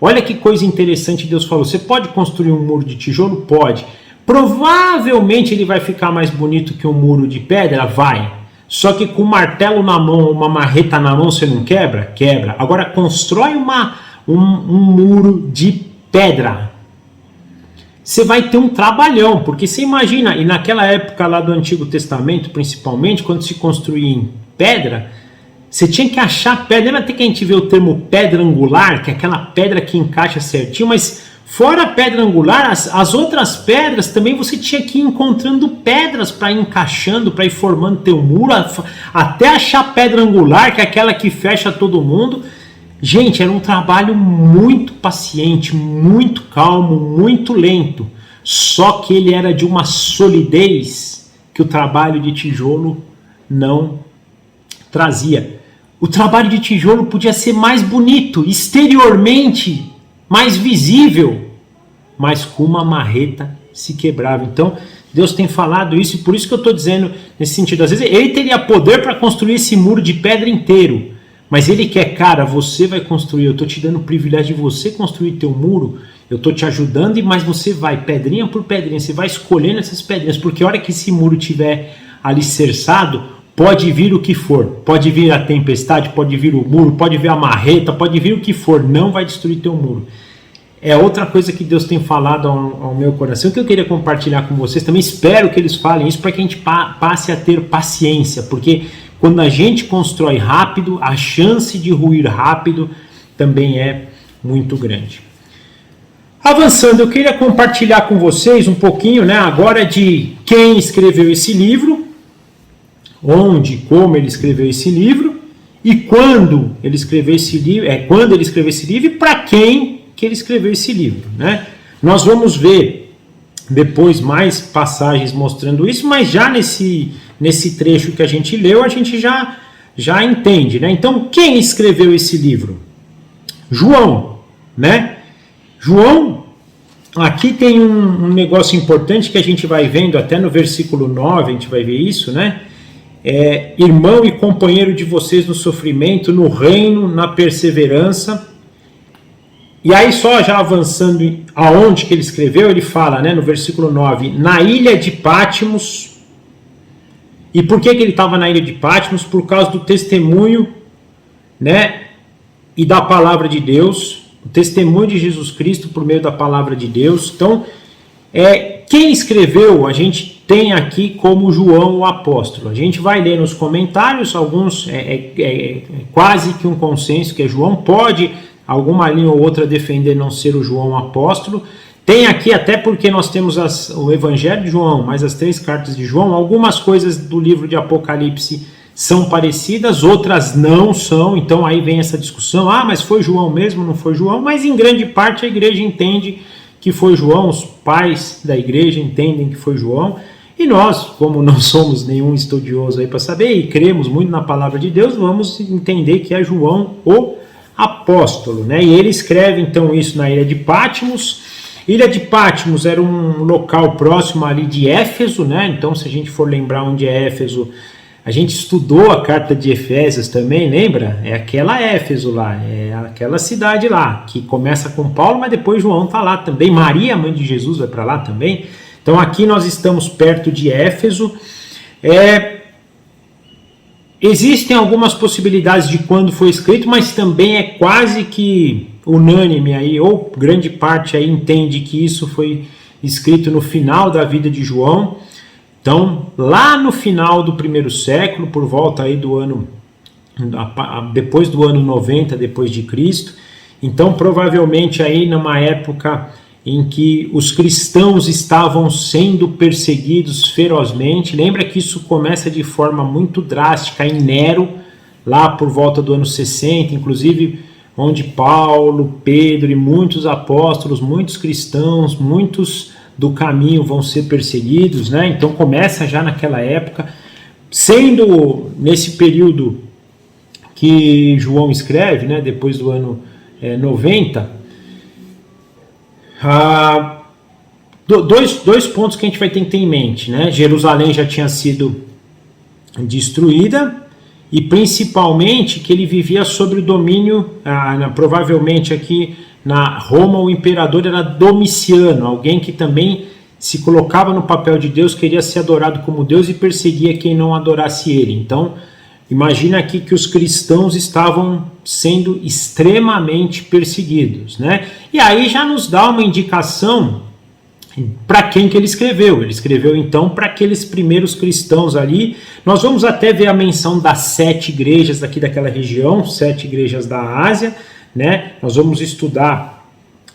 olha que coisa interessante Deus falou. Você pode construir um muro de tijolo? Pode. Provavelmente ele vai ficar mais bonito que um muro de pedra? Vai. Só que com um martelo na mão, uma marreta na mão, você não quebra? Quebra. Agora, constrói um muro de pedra. Você vai ter um trabalhão, porque você imagina, e naquela época lá do Antigo Testamento, principalmente, quando se construía em pedra, você tinha que achar pedra. Lembra até que a gente vê o termo pedra angular, que é aquela pedra que encaixa certinho, mas fora a pedra angular, as outras pedras também você tinha que ir encontrando pedras para ir encaixando, para ir formando teu muro, até achar pedra angular, que é aquela que fecha todo mundo. Gente, era um trabalho muito paciente, muito calmo, muito lento, só que ele era de uma solidez que o trabalho de tijolo não trazia. O trabalho de tijolo podia ser mais bonito, exteriormente mais visível, mas com uma marreta se quebrava. Então, Deus tem falado isso, e por isso que eu estou dizendo nesse sentido. Às vezes ele teria poder para construir esse muro de pedra inteiro, mas ele quer, cara, você vai construir, eu estou te dando o privilégio de você construir teu muro, eu estou te ajudando, mas você vai, pedrinha por pedrinha, você vai escolhendo essas pedrinhas, porque a hora que esse muro estiver alicerçado, pode vir o que for, pode vir a tempestade, pode vir o muro, pode vir a marreta, pode vir o que for, não vai destruir teu muro. É outra coisa que Deus tem falado ao meu coração, que eu queria compartilhar com vocês. Também espero que eles falem isso para que a gente passe a ter paciência, porque quando a gente constrói rápido, a chance de ruir rápido também é muito grande. Avançando, eu queria compartilhar com vocês um pouquinho, né, agora de quem escreveu esse livro, onde, como ele escreveu esse livro, e quando ele escreveu esse livro, e para quem que ele escreveu esse livro, né? Nós vamos ver depois mais passagens mostrando isso, mas já nesse trecho que a gente leu, a gente já entende, né? Então, quem escreveu esse livro? João, né? João, aqui tem um negócio importante que a gente vai vendo até no versículo 9, a gente vai ver isso, né? Irmão e companheiro de vocês no sofrimento, no reino, na perseverança. E aí, só já avançando aonde que ele escreveu, ele fala, né, no versículo 9, na ilha de Patmos. E por que ele estava na ilha de Patmos? Por causa do testemunho, né, e da palavra de Deus, o testemunho de Jesus Cristo por meio da palavra de Deus. Então, quem escreveu, a gente tem aqui como João o apóstolo. A gente vai ler nos comentários, alguns quase que um consenso que é João, pode alguma linha ou outra defender não ser o João apóstolo. Tem aqui, até porque nós temos o Evangelho de João, mais as 3 cartas de João, algumas coisas do livro de Apocalipse são parecidas, outras não são, então aí vem essa discussão, mas foi João mesmo, não foi João, mas em grande parte a igreja entende que foi João, os pais da igreja entendem que foi João, e nós, como não somos nenhum estudioso aí para saber, e cremos muito na palavra de Deus, vamos entender que é João o apóstolo, né? E ele escreve então isso na ilha de Patmos. Ilha de Patmos era um local próximo ali de Éfeso, né? Então, se a gente for lembrar onde é Éfeso, a gente estudou a carta de Efésios também, lembra? É aquela Éfeso lá, é aquela cidade lá, que começa com Paulo, mas depois João está lá também, Maria, mãe de Jesus, vai para lá também. Então, aqui nós estamos perto de Éfeso. Existem algumas possibilidades de quando foi escrito, mas também é quase que unânime aí, ou grande parte aí entende que isso foi escrito no final da vida de João. Então, lá no final do primeiro século, por volta aí do ano, depois do ano 90 depois de Cristo, então provavelmente aí numa época em que os cristãos estavam sendo perseguidos ferozmente. Lembra que isso começa de forma muito drástica em Nero, lá por volta do ano 60, inclusive onde Paulo, Pedro e muitos apóstolos, muitos cristãos, muitos do caminho vão ser perseguidos, né? Então começa já naquela época, sendo nesse período que João escreve, né, depois do ano 90, dois pontos que a gente vai ter que ter em mente, né? Jerusalém já tinha sido destruída e principalmente que ele vivia sob o domínio, provavelmente aqui na Roma o imperador era Domiciano, alguém que também se colocava no papel de Deus, queria ser adorado como Deus e perseguia quem não adorasse ele. Então, imagina aqui que os cristãos estavam sendo extremamente perseguidos, né? E aí já nos dá uma indicação para quem que ele escreveu. Ele escreveu então para aqueles primeiros cristãos ali. Nós vamos até ver a menção das 7 igrejas aqui daquela região, 7 igrejas da Ásia, né? Nós vamos estudar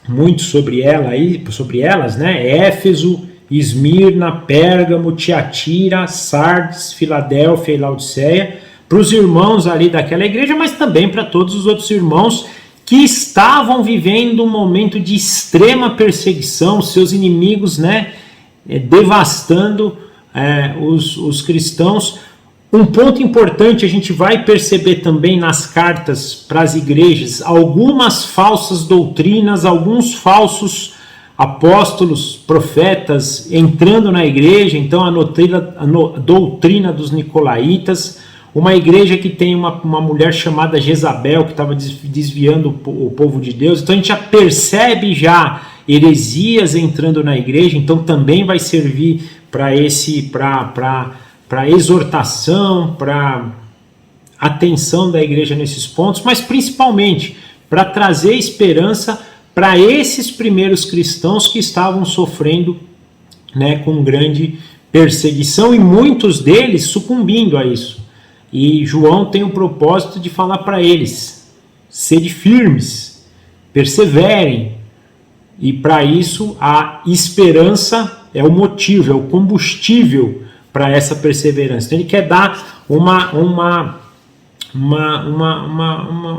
muito sobre elas, né? Éfeso, Esmirna, Pérgamo, Tiatira, Sardes, Filadélfia e Laodiceia, para os irmãos ali daquela igreja, mas também para todos os outros irmãos que estavam vivendo um momento de extrema perseguição, seus inimigos, né, devastando os cristãos. Um ponto importante, a gente vai perceber também nas cartas para as igrejas, algumas falsas doutrinas, alguns falsos apóstolos, profetas entrando na igreja. Então a doutrina dos nicolaítas, uma igreja que tem uma mulher chamada Jezabel, que estava desviando o povo de Deus. Então a gente já percebe heresias entrando na igreja, então também vai servir para exortação, para atenção da igreja nesses pontos, mas principalmente para trazer esperança para esses primeiros cristãos que estavam sofrendo, né, com grande perseguição, e muitos deles sucumbindo a isso. E João tem o propósito de falar para eles: sede firmes, perseverem. E para isso a esperança é o motivo, é o combustível para essa perseverança. Então ele quer dar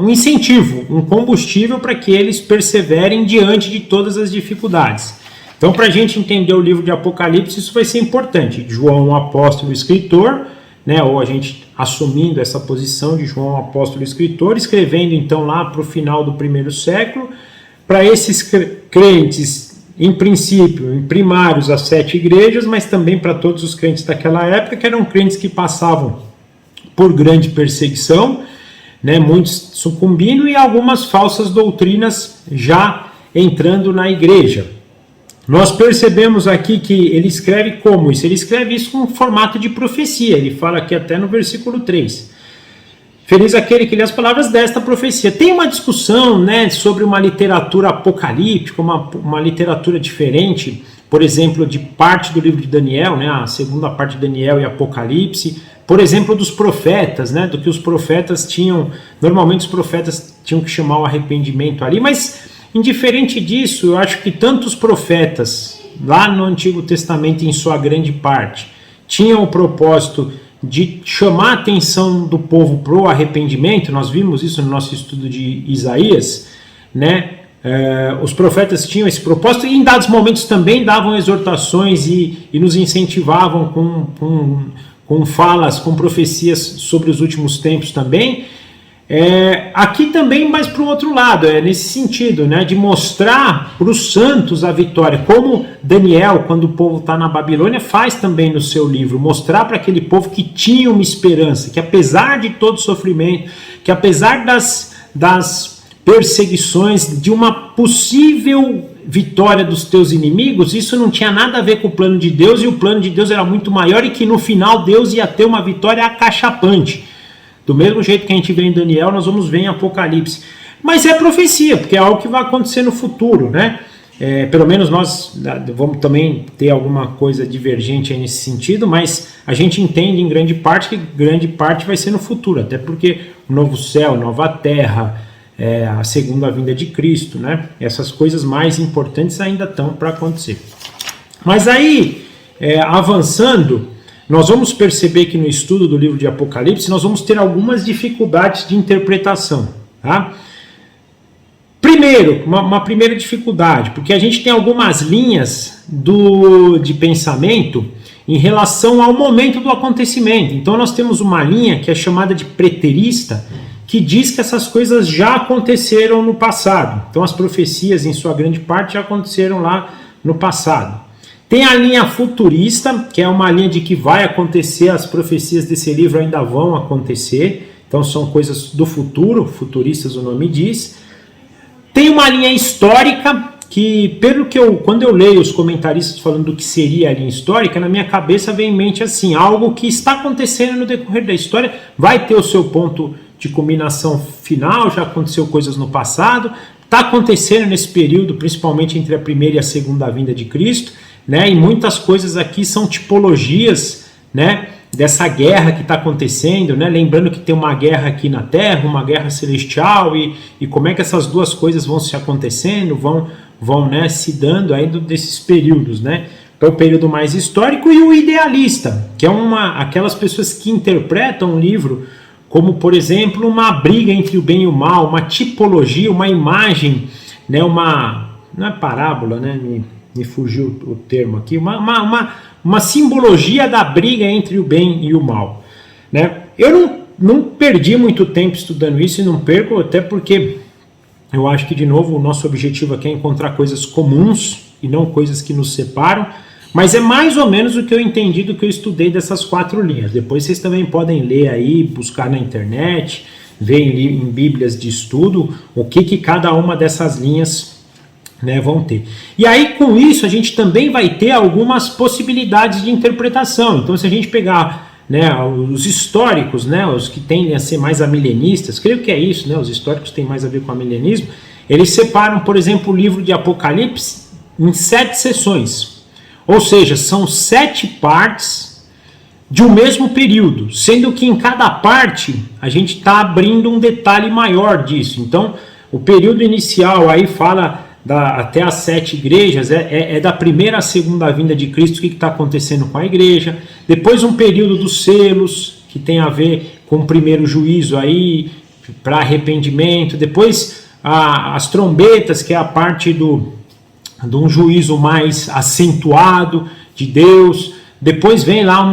um incentivo, um combustível para que eles perseverem diante de todas as dificuldades. Então, para a gente entender o livro de Apocalipse, isso vai ser importante. João, um apóstolo e escritor, né, ou a gente assumindo essa posição de João, um apóstolo e escritor, escrevendo então lá para o final do primeiro século, para esses crentes, em princípio, em primários, as 7 igrejas, mas também para todos os crentes daquela época, que eram crentes que passavam por grande perseguição, né, muitos sucumbindo, e algumas falsas doutrinas já entrando na igreja. Nós percebemos aqui que ele escreve como isso? Ele escreve isso com formato de profecia. Ele fala aqui até no versículo 3. Feliz aquele que lê as palavras desta profecia. Tem uma discussão, né, sobre uma literatura apocalíptica, uma literatura diferente, por exemplo, de parte do livro de Daniel, né, a segunda parte de Daniel e Apocalipse, por exemplo, dos profetas, né, do que os profetas tinham. Normalmente os profetas tinham que chamar o arrependimento ali, mas indiferente disso, eu acho que tanto os profetas, lá no Antigo Testamento, em sua grande parte, tinham o propósito de chamar a atenção do povo para o arrependimento. Nós vimos isso no nosso estudo de Isaías, né? Os profetas tinham esse propósito, e em dados momentos também davam exortações e nos incentivavam com falas, com profecias sobre os últimos tempos também. Aqui também, mas para o outro lado, nesse sentido, né, de mostrar para os santos a vitória, como Daniel, quando o povo está na Babilônia, faz também no seu livro, mostrar para aquele povo que tinha uma esperança, que apesar de todo sofrimento, que apesar das perseguições, de uma possível vitória dos teus inimigos, isso não tinha nada a ver com o plano de Deus, e o plano de Deus era muito maior, e que no final Deus ia ter uma vitória acachapante. Do mesmo jeito que a gente vê em Daniel, nós vamos ver em Apocalipse. Mas é profecia, porque é algo que vai acontecer no futuro, né? Pelo menos nós vamos também ter alguma coisa divergente aí nesse sentido, mas a gente entende em grande parte que grande parte vai ser no futuro, até porque o novo céu, nova terra, a segunda vinda de Cristo, né? Essas coisas mais importantes ainda estão para acontecer. Mas aí, avançando, nós vamos perceber que no estudo do livro de Apocalipse nós vamos ter algumas dificuldades de interpretação, tá? Primeiro, uma primeira dificuldade, porque a gente tem algumas linhas de pensamento em relação ao momento do acontecimento. Então nós temos uma linha que é chamada de preterista, que diz que essas coisas já aconteceram no passado. Então as profecias, em sua grande parte, já aconteceram lá no passado. Tem a linha futurista, que é uma linha de que vai acontecer, as profecias desse livro ainda vão acontecer, então são coisas do futuro, futuristas o nome diz. Tem uma linha histórica, que quando eu leio os comentaristas falando do que seria a linha histórica, na minha cabeça vem em mente assim, algo que está acontecendo no decorrer da história, vai ter o seu ponto de culminação final, já aconteceu coisas no passado, está acontecendo nesse período, principalmente entre a primeira e a segunda vinda de Cristo, né? E muitas coisas aqui são tipologias, né, dessa guerra que está acontecendo, né? Lembrando que tem uma guerra aqui na Terra, uma guerra celestial, e como é que essas duas coisas vão se acontecendo, vão né, se dando aí desses períodos, né? Então, o período mais histórico, e o idealista, que é aquelas pessoas que interpretam o livro como, por exemplo, uma briga entre o bem e o mal, uma tipologia, uma imagem, né, não é parábola, né, me fugiu o termo aqui, uma simbologia da briga entre o bem e o mal, né? Eu não perdi muito tempo estudando isso e não perco, até porque eu acho que, de novo, o nosso objetivo aqui é encontrar coisas comuns e não coisas que nos separam, mas é mais ou menos o que eu entendi do que eu estudei dessas 4 linhas. Depois vocês também podem ler aí, buscar na internet, ver em bíblias de estudo o que cada uma dessas linhas, né, vão ter. E aí, com isso, a gente também vai ter algumas possibilidades de interpretação. Então, se a gente pegar, né, os históricos, né, os que tendem a ser mais amilenistas, creio que é isso, né, os históricos têm mais a ver com amilenismo, eles separam, por exemplo, o livro de Apocalipse em 7 sessões. Ou seja, são 7 partes de um mesmo período, sendo que em cada parte a gente está abrindo um detalhe maior disso. Então, o período inicial aí fala até as 7 igrejas, é da primeira à segunda vinda de Cristo, o que está acontecendo com a igreja. Depois um período dos selos, que tem a ver com o primeiro juízo aí, para arrependimento. Depois as trombetas, que é a parte de um juízo mais acentuado de Deus. Depois vem lá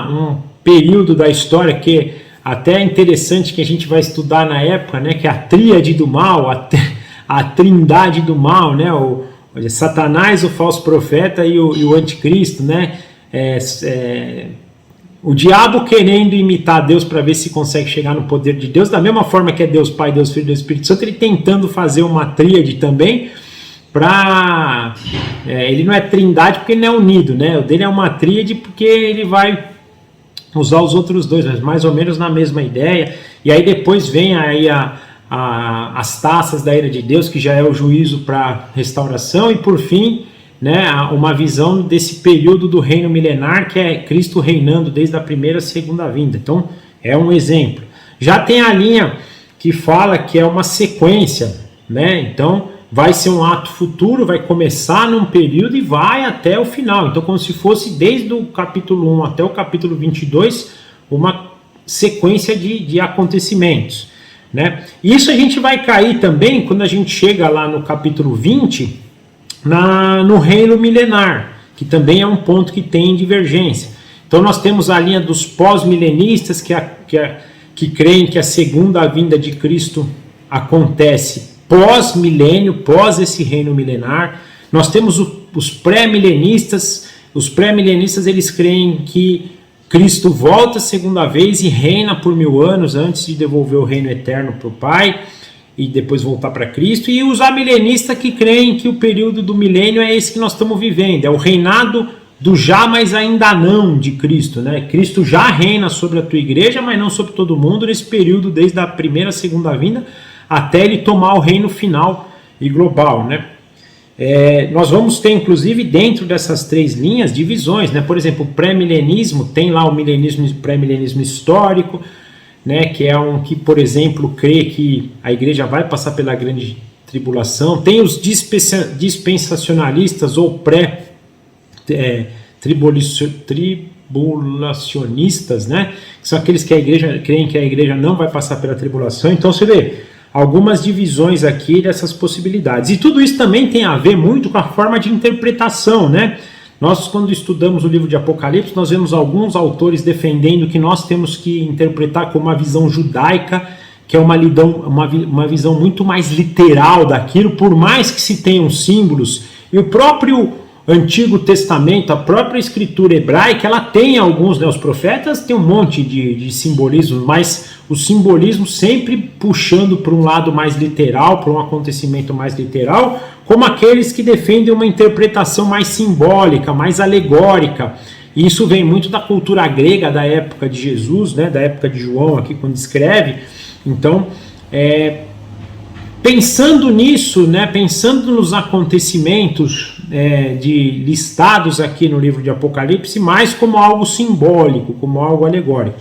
um período da história que até é interessante, que a gente vai estudar na época, né, que é a tríade do mal, a trindade do mal, né, Satanás, o falso profeta e o anticristo, né, o diabo querendo imitar Deus para ver se consegue chegar no poder de Deus, da mesma forma que é Deus Pai, Deus Filho e Deus Espírito Santo, ele tentando fazer uma tríade também, ele não é trindade porque ele não é unido, né? O dele é uma tríade porque ele vai usar os outros dois, mas mais ou menos na mesma ideia. E aí depois vem aí as taças da ira de Deus, que já é o juízo para restauração, e por fim, né, uma visão desse período do reino milenar, que é Cristo reinando desde a primeira à segunda vinda. Então é um exemplo. Já tem a linha que fala que é uma sequência, né? Então vai ser um ato futuro, vai começar num período e vai até o final. Então, como se fosse desde o capítulo 1 até o capítulo 22, uma sequência de acontecimentos, né? Isso a gente vai cair também quando a gente chega lá no capítulo 20, no reino milenar, que também é um ponto que tem divergência. Então, nós temos a linha dos pós-milenistas, que creem que a segunda vinda de Cristo acontece pós-milênio, pós esse reino milenar. Nós temos os pré-milenistas. Os pré-milenistas, eles creem que Cristo volta a segunda vez e reina por 1000 anos antes de devolver o reino eterno para o Pai e depois voltar para Cristo. E os amilenistas, que creem que o período do milênio é esse que nós estamos vivendo, é o reinado do já, mas ainda não de Cristo, né? Cristo já reina sobre a tua igreja, mas não sobre todo mundo, nesse período desde a primeira à segunda vinda, até ele tomar o reino final e global, né? Nós vamos ter, inclusive, dentro dessas 3 linhas, divisões, né? Por exemplo, o pré-milenismo, tem lá o pré-milenismo histórico, né? Que é um que, por exemplo, crê que a igreja vai passar pela grande tribulação. Tem os dispensacionalistas ou tribulacionistas, né? Que são aqueles que creem que a igreja não vai passar pela tribulação. Então você vê algumas divisões aqui dessas possibilidades. E tudo isso também tem a ver muito com a forma de interpretação, né? Nós, quando estudamos o livro de Apocalipse, nós vemos alguns autores defendendo que nós temos que interpretar com uma visão judaica, que é uma visão muito mais literal daquilo, por mais que se tenham símbolos. E o próprio Antigo Testamento, a própria escritura hebraica, ela tem alguns, né, os profetas têm um monte de simbolismo, mas o simbolismo sempre puxando para um lado mais literal, para um acontecimento mais literal, como aqueles que defendem uma interpretação mais simbólica, mais alegórica. E isso vem muito da cultura grega da época de Jesus, né, da época de João, aqui quando escreve. Então, pensando nisso, né, pensando nos acontecimentos listados aqui no livro de Apocalipse, mais como algo simbólico, como algo alegórico.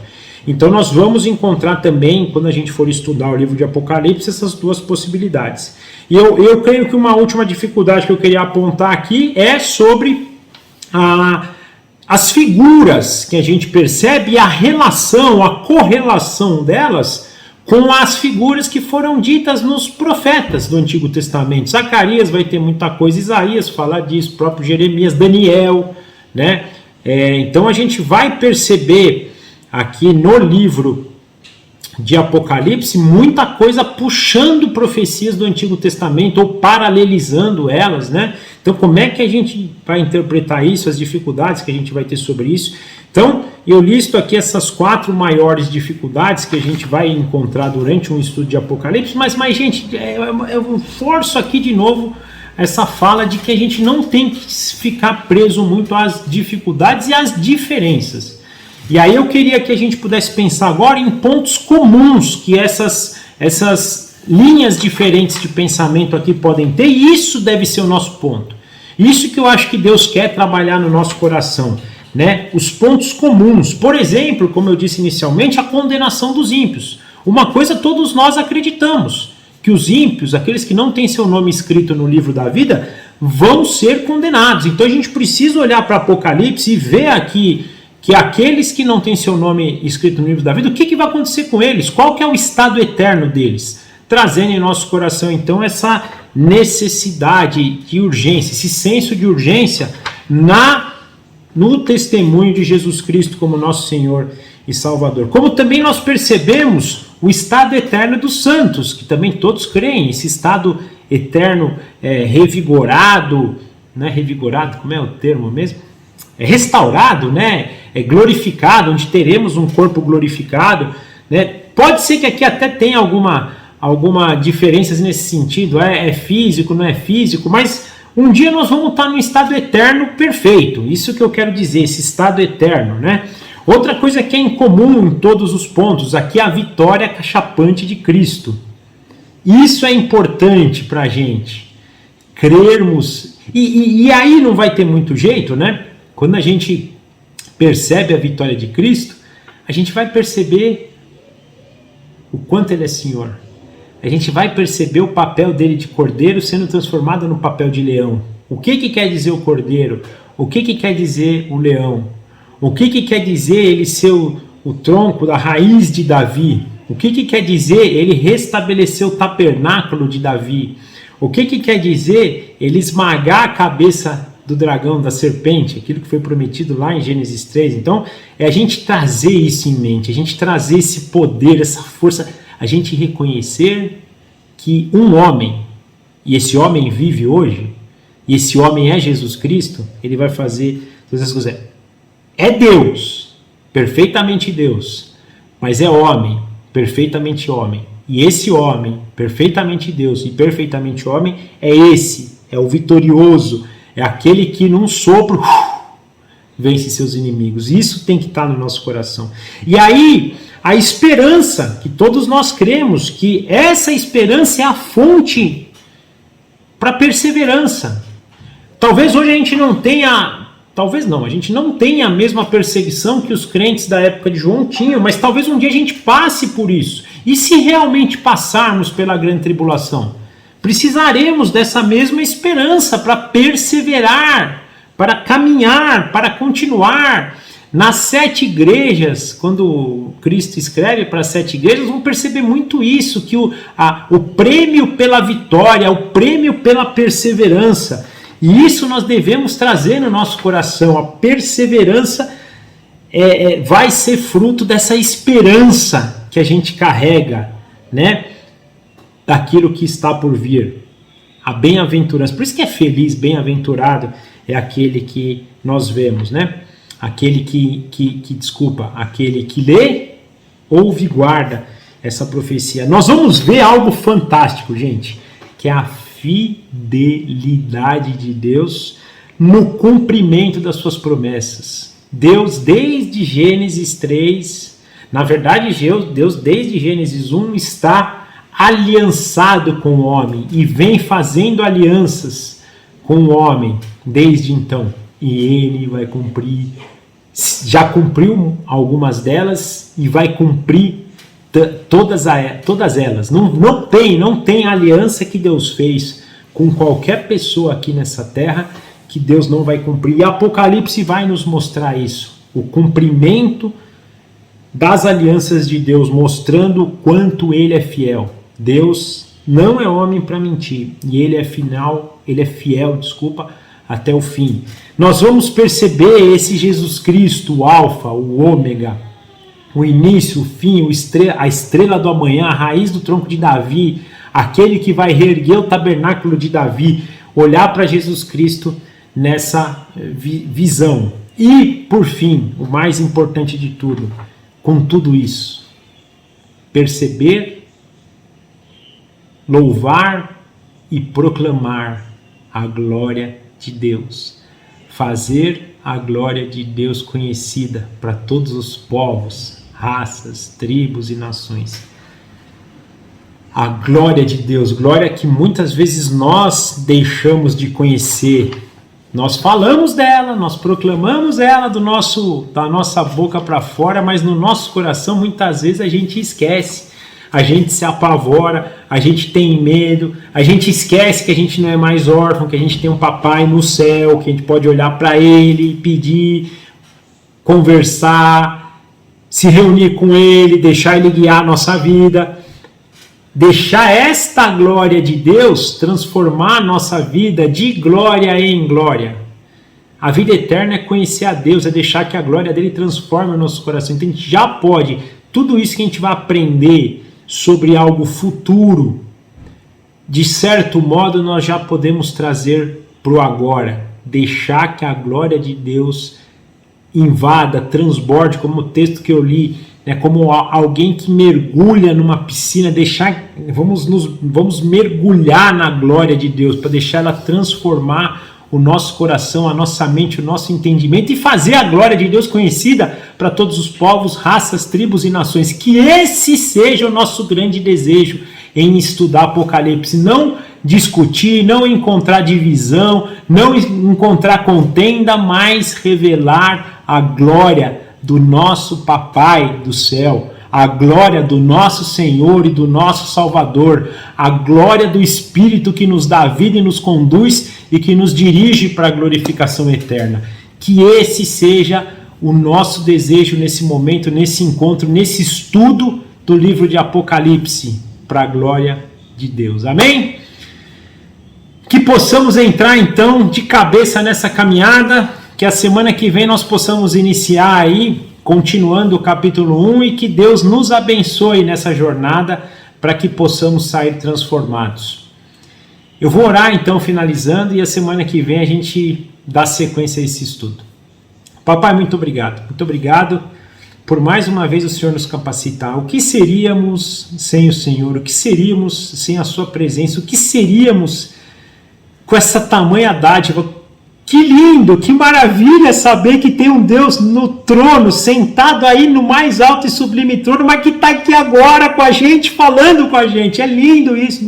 Então nós vamos encontrar também, quando a gente for estudar o livro de Apocalipse, essas 2 possibilidades. E eu creio que uma última dificuldade que eu queria apontar aqui é sobre as figuras que a gente percebe e a relação, a correlação delas com as figuras que foram ditas nos profetas do Antigo Testamento. Zacarias vai ter muita coisa, Isaías fala disso, próprio Jeremias, Daniel, né? Então a gente vai perceber aqui no livro de Apocalipse muita coisa puxando profecias do Antigo Testamento ou paralelizando elas, né? Então como é que a gente vai interpretar isso, as dificuldades que a gente vai ter sobre isso? Então eu listo aqui essas 4 maiores dificuldades que a gente vai encontrar durante um estudo de Apocalipse, mas gente, eu forço aqui de novo essa fala de que a gente não tem que ficar preso muito às dificuldades e às diferenças. E aí eu queria que a gente pudesse pensar agora em pontos comuns que essas linhas diferentes de pensamento aqui podem ter, e isso deve ser o nosso ponto. Isso que eu acho que Deus quer trabalhar no nosso coração, né? Os pontos comuns. Por exemplo, como eu disse inicialmente, a condenação dos ímpios. Uma coisa todos nós acreditamos, que os ímpios, aqueles que não têm seu nome escrito no livro da vida, vão ser condenados. Então a gente precisa olhar para Apocalipse e ver aqui que aqueles que não têm seu nome escrito no livro da vida, o que vai acontecer com eles? Qual que é o estado eterno deles? Trazendo em nosso coração, então, essa necessidade de urgência, esse senso de urgência no testemunho de Jesus Cristo como nosso Senhor e Salvador. Como também nós percebemos o estado eterno dos santos, que também todos creem, esse estado eterno revigorado, né? Revigorado, como é o termo mesmo? Restaurado, né? Glorificado, onde teremos um corpo glorificado, né? Pode ser que aqui até tenha alguma diferença nesse sentido, é físico, não é físico, mas um dia nós vamos estar num estado eterno perfeito, isso que eu quero dizer, esse estado eterno, né? Outra coisa que é incomum em todos os pontos, aqui é a vitória cachapante de Cristo. Isso é importante para a gente, crermos, e aí não vai ter muito jeito, né? Quando a gente percebe a vitória de Cristo, a gente vai perceber o quanto Ele é Senhor. A gente vai perceber o papel dele de cordeiro sendo transformado no papel de leão. O que quer dizer o cordeiro? O que quer dizer o leão? O que quer dizer ele ser o tronco da raiz de Davi? O que quer dizer ele restabelecer o tabernáculo de Davi? O que quer dizer ele esmagar a cabeça do dragão, da serpente, aquilo que foi prometido lá em Gênesis 3. Então, é a gente trazer isso em mente, a gente trazer esse poder, essa força, a gente reconhecer que um homem, e esse homem vive hoje, e esse homem é Jesus Cristo, ele vai fazer todas as coisas. É Deus, perfeitamente Deus, mas é homem, perfeitamente homem. E esse homem, perfeitamente Deus e perfeitamente homem, é o vitorioso, é aquele que num sopro vence seus inimigos. Isso tem que estar no nosso coração. E aí, a esperança, que todos nós cremos, que essa esperança é a fonte para perseverança. Talvez hoje a gente não tenha, a gente não tenha a mesma perseguição que os crentes da época de João tinham, mas talvez um dia a gente passe por isso. E se realmente passarmos pela grande tribulação? Precisaremos dessa mesma esperança para perseverar, para caminhar, para continuar. Nas 7 igrejas, quando Cristo escreve para as 7 igrejas, vamos perceber muito isso, que o prêmio pela vitória, o prêmio pela perseverança. E isso nós devemos trazer no nosso coração. A perseverança vai ser fruto dessa esperança que a gente carrega, né? Daquilo que está por vir. A bem-aventurança. Por isso que é feliz, bem-aventurado é aquele que nós vemos, né? Aquele aquele que lê, ouve e guarda essa profecia. Nós vamos ver algo fantástico, gente, que é a fidelidade de Deus no cumprimento das suas promessas. Deus, desde Gênesis 3, na verdade, Deus desde Gênesis 1 está aliançado com o homem e vem fazendo alianças com o homem desde então. E ele vai cumprir, já cumpriu algumas delas e vai cumprir todas elas. Não tem aliança que Deus fez com qualquer pessoa aqui nessa terra que Deus não vai cumprir. E Apocalipse vai nos mostrar isso, o cumprimento das alianças de Deus, mostrando o quanto Ele é fiel. Deus não é homem para mentir, e Ele é fiel, até o fim. Nós vamos perceber esse Jesus Cristo, o Alfa, o Ômega, o início, o fim, a estrela do amanhã, a raiz do tronco de Davi, aquele que vai reerguer o tabernáculo de Davi, olhar para Jesus Cristo nessa visão. E, por fim, o mais importante de tudo, com tudo isso, perceber, louvar e proclamar a glória de Deus. Fazer a glória de Deus conhecida para todos os povos, raças, tribos e nações. A glória de Deus, glória que muitas vezes nós deixamos de conhecer. Nós falamos dela, nós proclamamos ela da nossa boca para fora, mas no nosso coração muitas vezes a gente esquece, a gente se apavora, a gente tem medo, a gente esquece que a gente não é mais órfão, que a gente tem um papai no céu, que a gente pode olhar para ele, pedir, conversar, se reunir com ele, deixar ele guiar a nossa vida. Deixar esta glória de Deus transformar a nossa vida de glória em glória. A vida eterna é conhecer a Deus, é deixar que a glória dele transforme o nosso coração. Então a gente já pode, tudo isso que a gente vai aprender sobre algo futuro, de certo modo nós já podemos trazer para o agora. Deixar que a glória de Deus invada, transborde, como o texto que eu li, como alguém que mergulha numa piscina, vamos mergulhar na glória de Deus, para deixar ela transformar o nosso coração, a nossa mente, o nosso entendimento e fazer a glória de Deus conhecida para todos os povos, raças, tribos e nações. Que esse seja o nosso grande desejo em estudar Apocalipse, não discutir, não encontrar divisão, não encontrar contenda, mas revelar a glória do nosso Papai do céu, a glória do nosso Senhor e do nosso Salvador, a glória do Espírito que nos dá vida e nos conduz e que nos dirige para a glorificação eterna. Que esse seja o nosso desejo nesse momento, nesse encontro, nesse estudo do livro de Apocalipse, para a glória de Deus. Amém? Que possamos entrar então de cabeça nessa caminhada, que a semana que vem nós possamos iniciar aí, continuando o capítulo 1, e que Deus nos abençoe nessa jornada para que possamos sair transformados. Eu vou orar então, finalizando, e a semana que vem a gente dá sequência a esse estudo. Papai, muito obrigado. Muito obrigado por mais uma vez o Senhor nos capacitar. O que seríamos sem o Senhor? O que seríamos sem a sua presença? O que seríamos com essa tamanha dádiva? Que lindo, que maravilha saber que tem um Deus no trono, sentado aí no mais alto e sublime trono, mas que está aqui agora com a gente, falando com a gente. É lindo isso,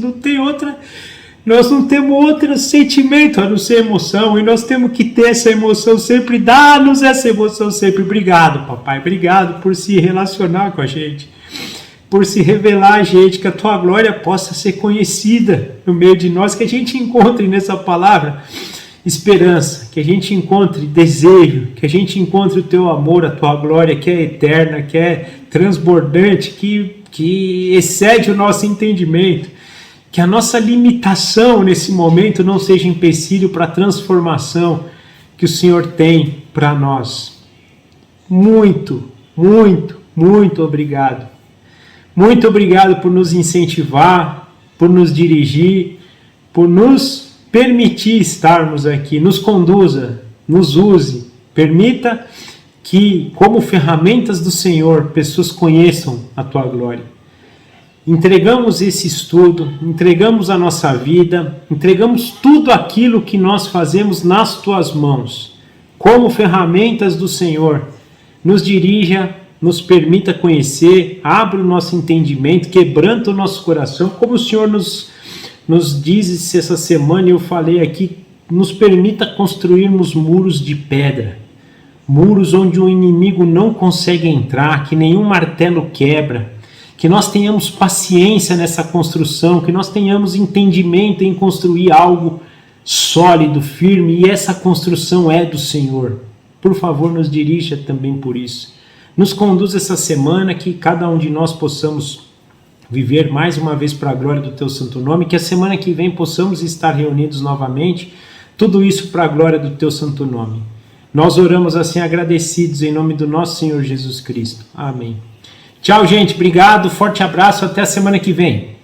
nós não temos outro sentimento a não ser emoção, e nós temos que ter essa emoção sempre, dá-nos essa emoção sempre. Obrigado, papai, obrigado por se relacionar com a gente, por se revelar a gente, que a tua glória possa ser conhecida no meio de nós, que a gente encontre nessa palavra esperança, que a gente encontre desejo, que a gente encontre o teu amor, a tua glória que é eterna, que é transbordante, que excede o nosso entendimento, que a nossa limitação nesse momento não seja empecilho para a transformação que o Senhor tem para nós. Muito, muito, muito obrigado. Muito obrigado por nos incentivar, por nos dirigir, por nos permitir estarmos aqui, nos conduza, nos use, permita que, como ferramentas do Senhor, pessoas conheçam a tua glória. Entregamos esse estudo, entregamos a nossa vida, entregamos tudo aquilo que nós fazemos nas tuas mãos, como ferramentas do Senhor. Nos dirija, nos permita conhecer, abra o nosso entendimento, quebranta o nosso coração, como o Senhor nos diz essa semana, eu falei aqui, nos permita construirmos muros de pedra, muros onde o inimigo não consegue entrar, que nenhum martelo quebra, que nós tenhamos paciência nessa construção, que nós tenhamos entendimento em construir algo sólido, firme, e essa construção é do Senhor. Por favor, nos dirija também por isso. Nos conduz essa semana, que cada um de nós possamos viver mais uma vez para a glória do Teu santo nome, que a semana que vem possamos estar reunidos novamente, tudo isso para a glória do Teu santo nome. Nós oramos assim agradecidos em nome do nosso Senhor Jesus Cristo. Amém. Tchau, gente. Obrigado. Forte abraço. Até a semana que vem.